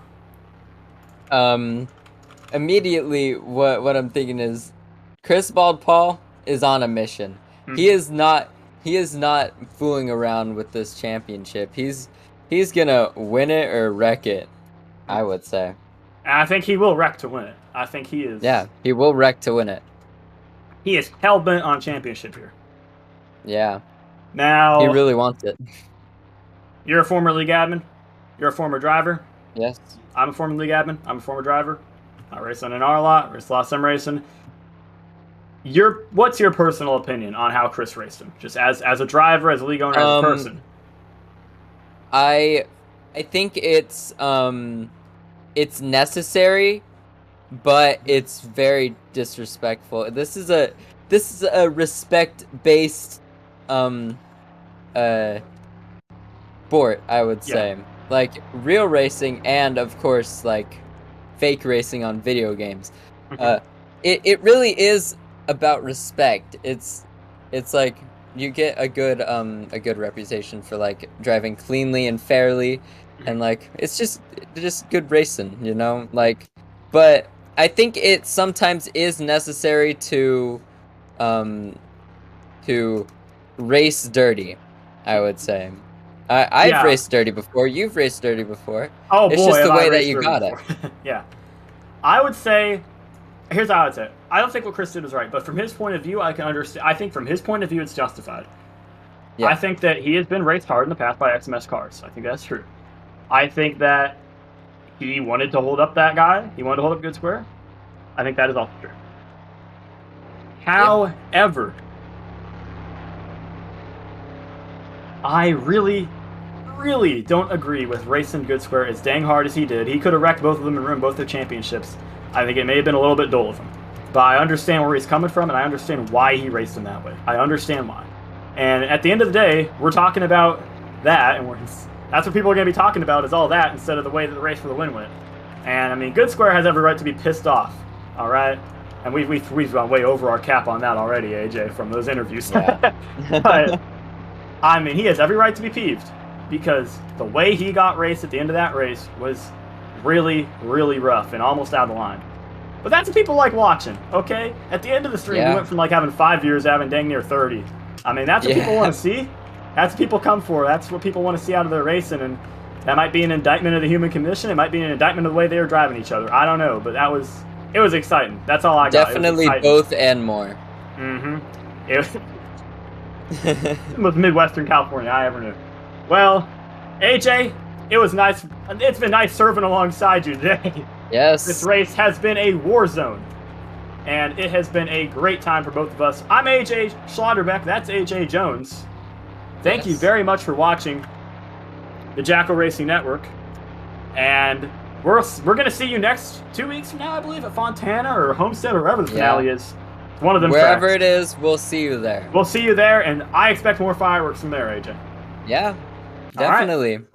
Immediately, what I'm thinking is, ChrisBaldPaul is on a mission. He is not fooling around with this championship. He's gonna win it or wreck it, I would say. And I think he will wreck to win it. I think he is. Yeah, he will wreck to win it. He is hell-bent on championship here. Yeah. Now... he really wants it. You're a former league admin. You're a former driver. Yes. I'm a former league admin. I'm a former driver. I race on an R lot. Race a lot of sim racing. What's your personal opinion on how Chris raced him? Just as a driver, as a league owner, as a person. I think it's necessary, but it's very disrespectful. This is a respect-based sport, I would say. Yeah. Like real racing and of course like fake racing on video games. It really is about respect. It's like you get a good reputation for like driving cleanly and fairly, and like it's just good racing, like. But I think it sometimes is necessary to race dirty, I would say. I've raced dirty before. You've raced dirty before. Oh, it's boy, just the way that you got it. Yeah. I would say, here's how I would say it. I don't think what Chris did was right, but from his point of view, I can understand. I think from his point of view, it's justified. Yeah. I think that he has been raced hard in the past by XMS cars. I think that's true. I think that he wanted to hold up that guy. He wanted to hold up Good Square. I think that is also true. However, I really don't agree with racing Good Square as dang hard as he did. He could have wrecked both of them and ruined both their championships. I think it may have been a little bit dull of him. But I understand where he's coming from, and I understand why he raced him that way. I understand why. And at the end of the day, we're talking about that, and that's what people are going to be talking about, is all that, instead of the way that the race for the win went. And, I mean, Good Square has every right to be pissed off, all right? And we've gone way over our cap on that already, AJ, from those interviews. Yeah. But, I mean, he has every right to be peeved, because the way he got raced at the end of that race was really, really rough and almost out of line. But that's what people like watching, okay? At the end of the stream, we went from like having 5 years to having dang near 30. I mean, that's what people want to see. That's what people come for. That's what people want to see out of their racing, and that might be an indictment of the human condition. It might be an indictment of the way they were driving each other. I don't know, but it was exciting. That's all I got. Definitely both and more. Mm-hmm. It was the most Midwestern California I ever knew. Well, AJ, it was nice. It's been nice serving alongside you today. Yes. This race has been a war zone, and it has been a great time for both of us. I'm AJ Schlotterbeck. That's AJ Jones. thank you very much for watching the Jackal Racing Network. And we're going to see you next 2 weeks from now, I believe, at Fontana or Homestead or wherever the finale is. One of them Wherever tracks. it is, we'll see you there. We'll see you there, and I expect more fireworks from there, AJ. Yeah, definitely. Right.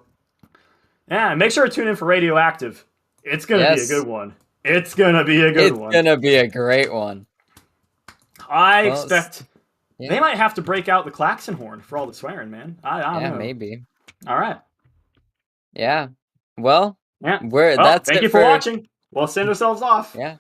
Yeah, make sure to tune in for Radioactive. It's going to be a good one. It's going to be a good one. It's going to be a great one. I expect they might have to break out the klaxon horn for all the swearing, man. I don't know. Maybe. All right. Yeah. Well, yeah. that's thank it you for watching. We'll send ourselves off. Yeah.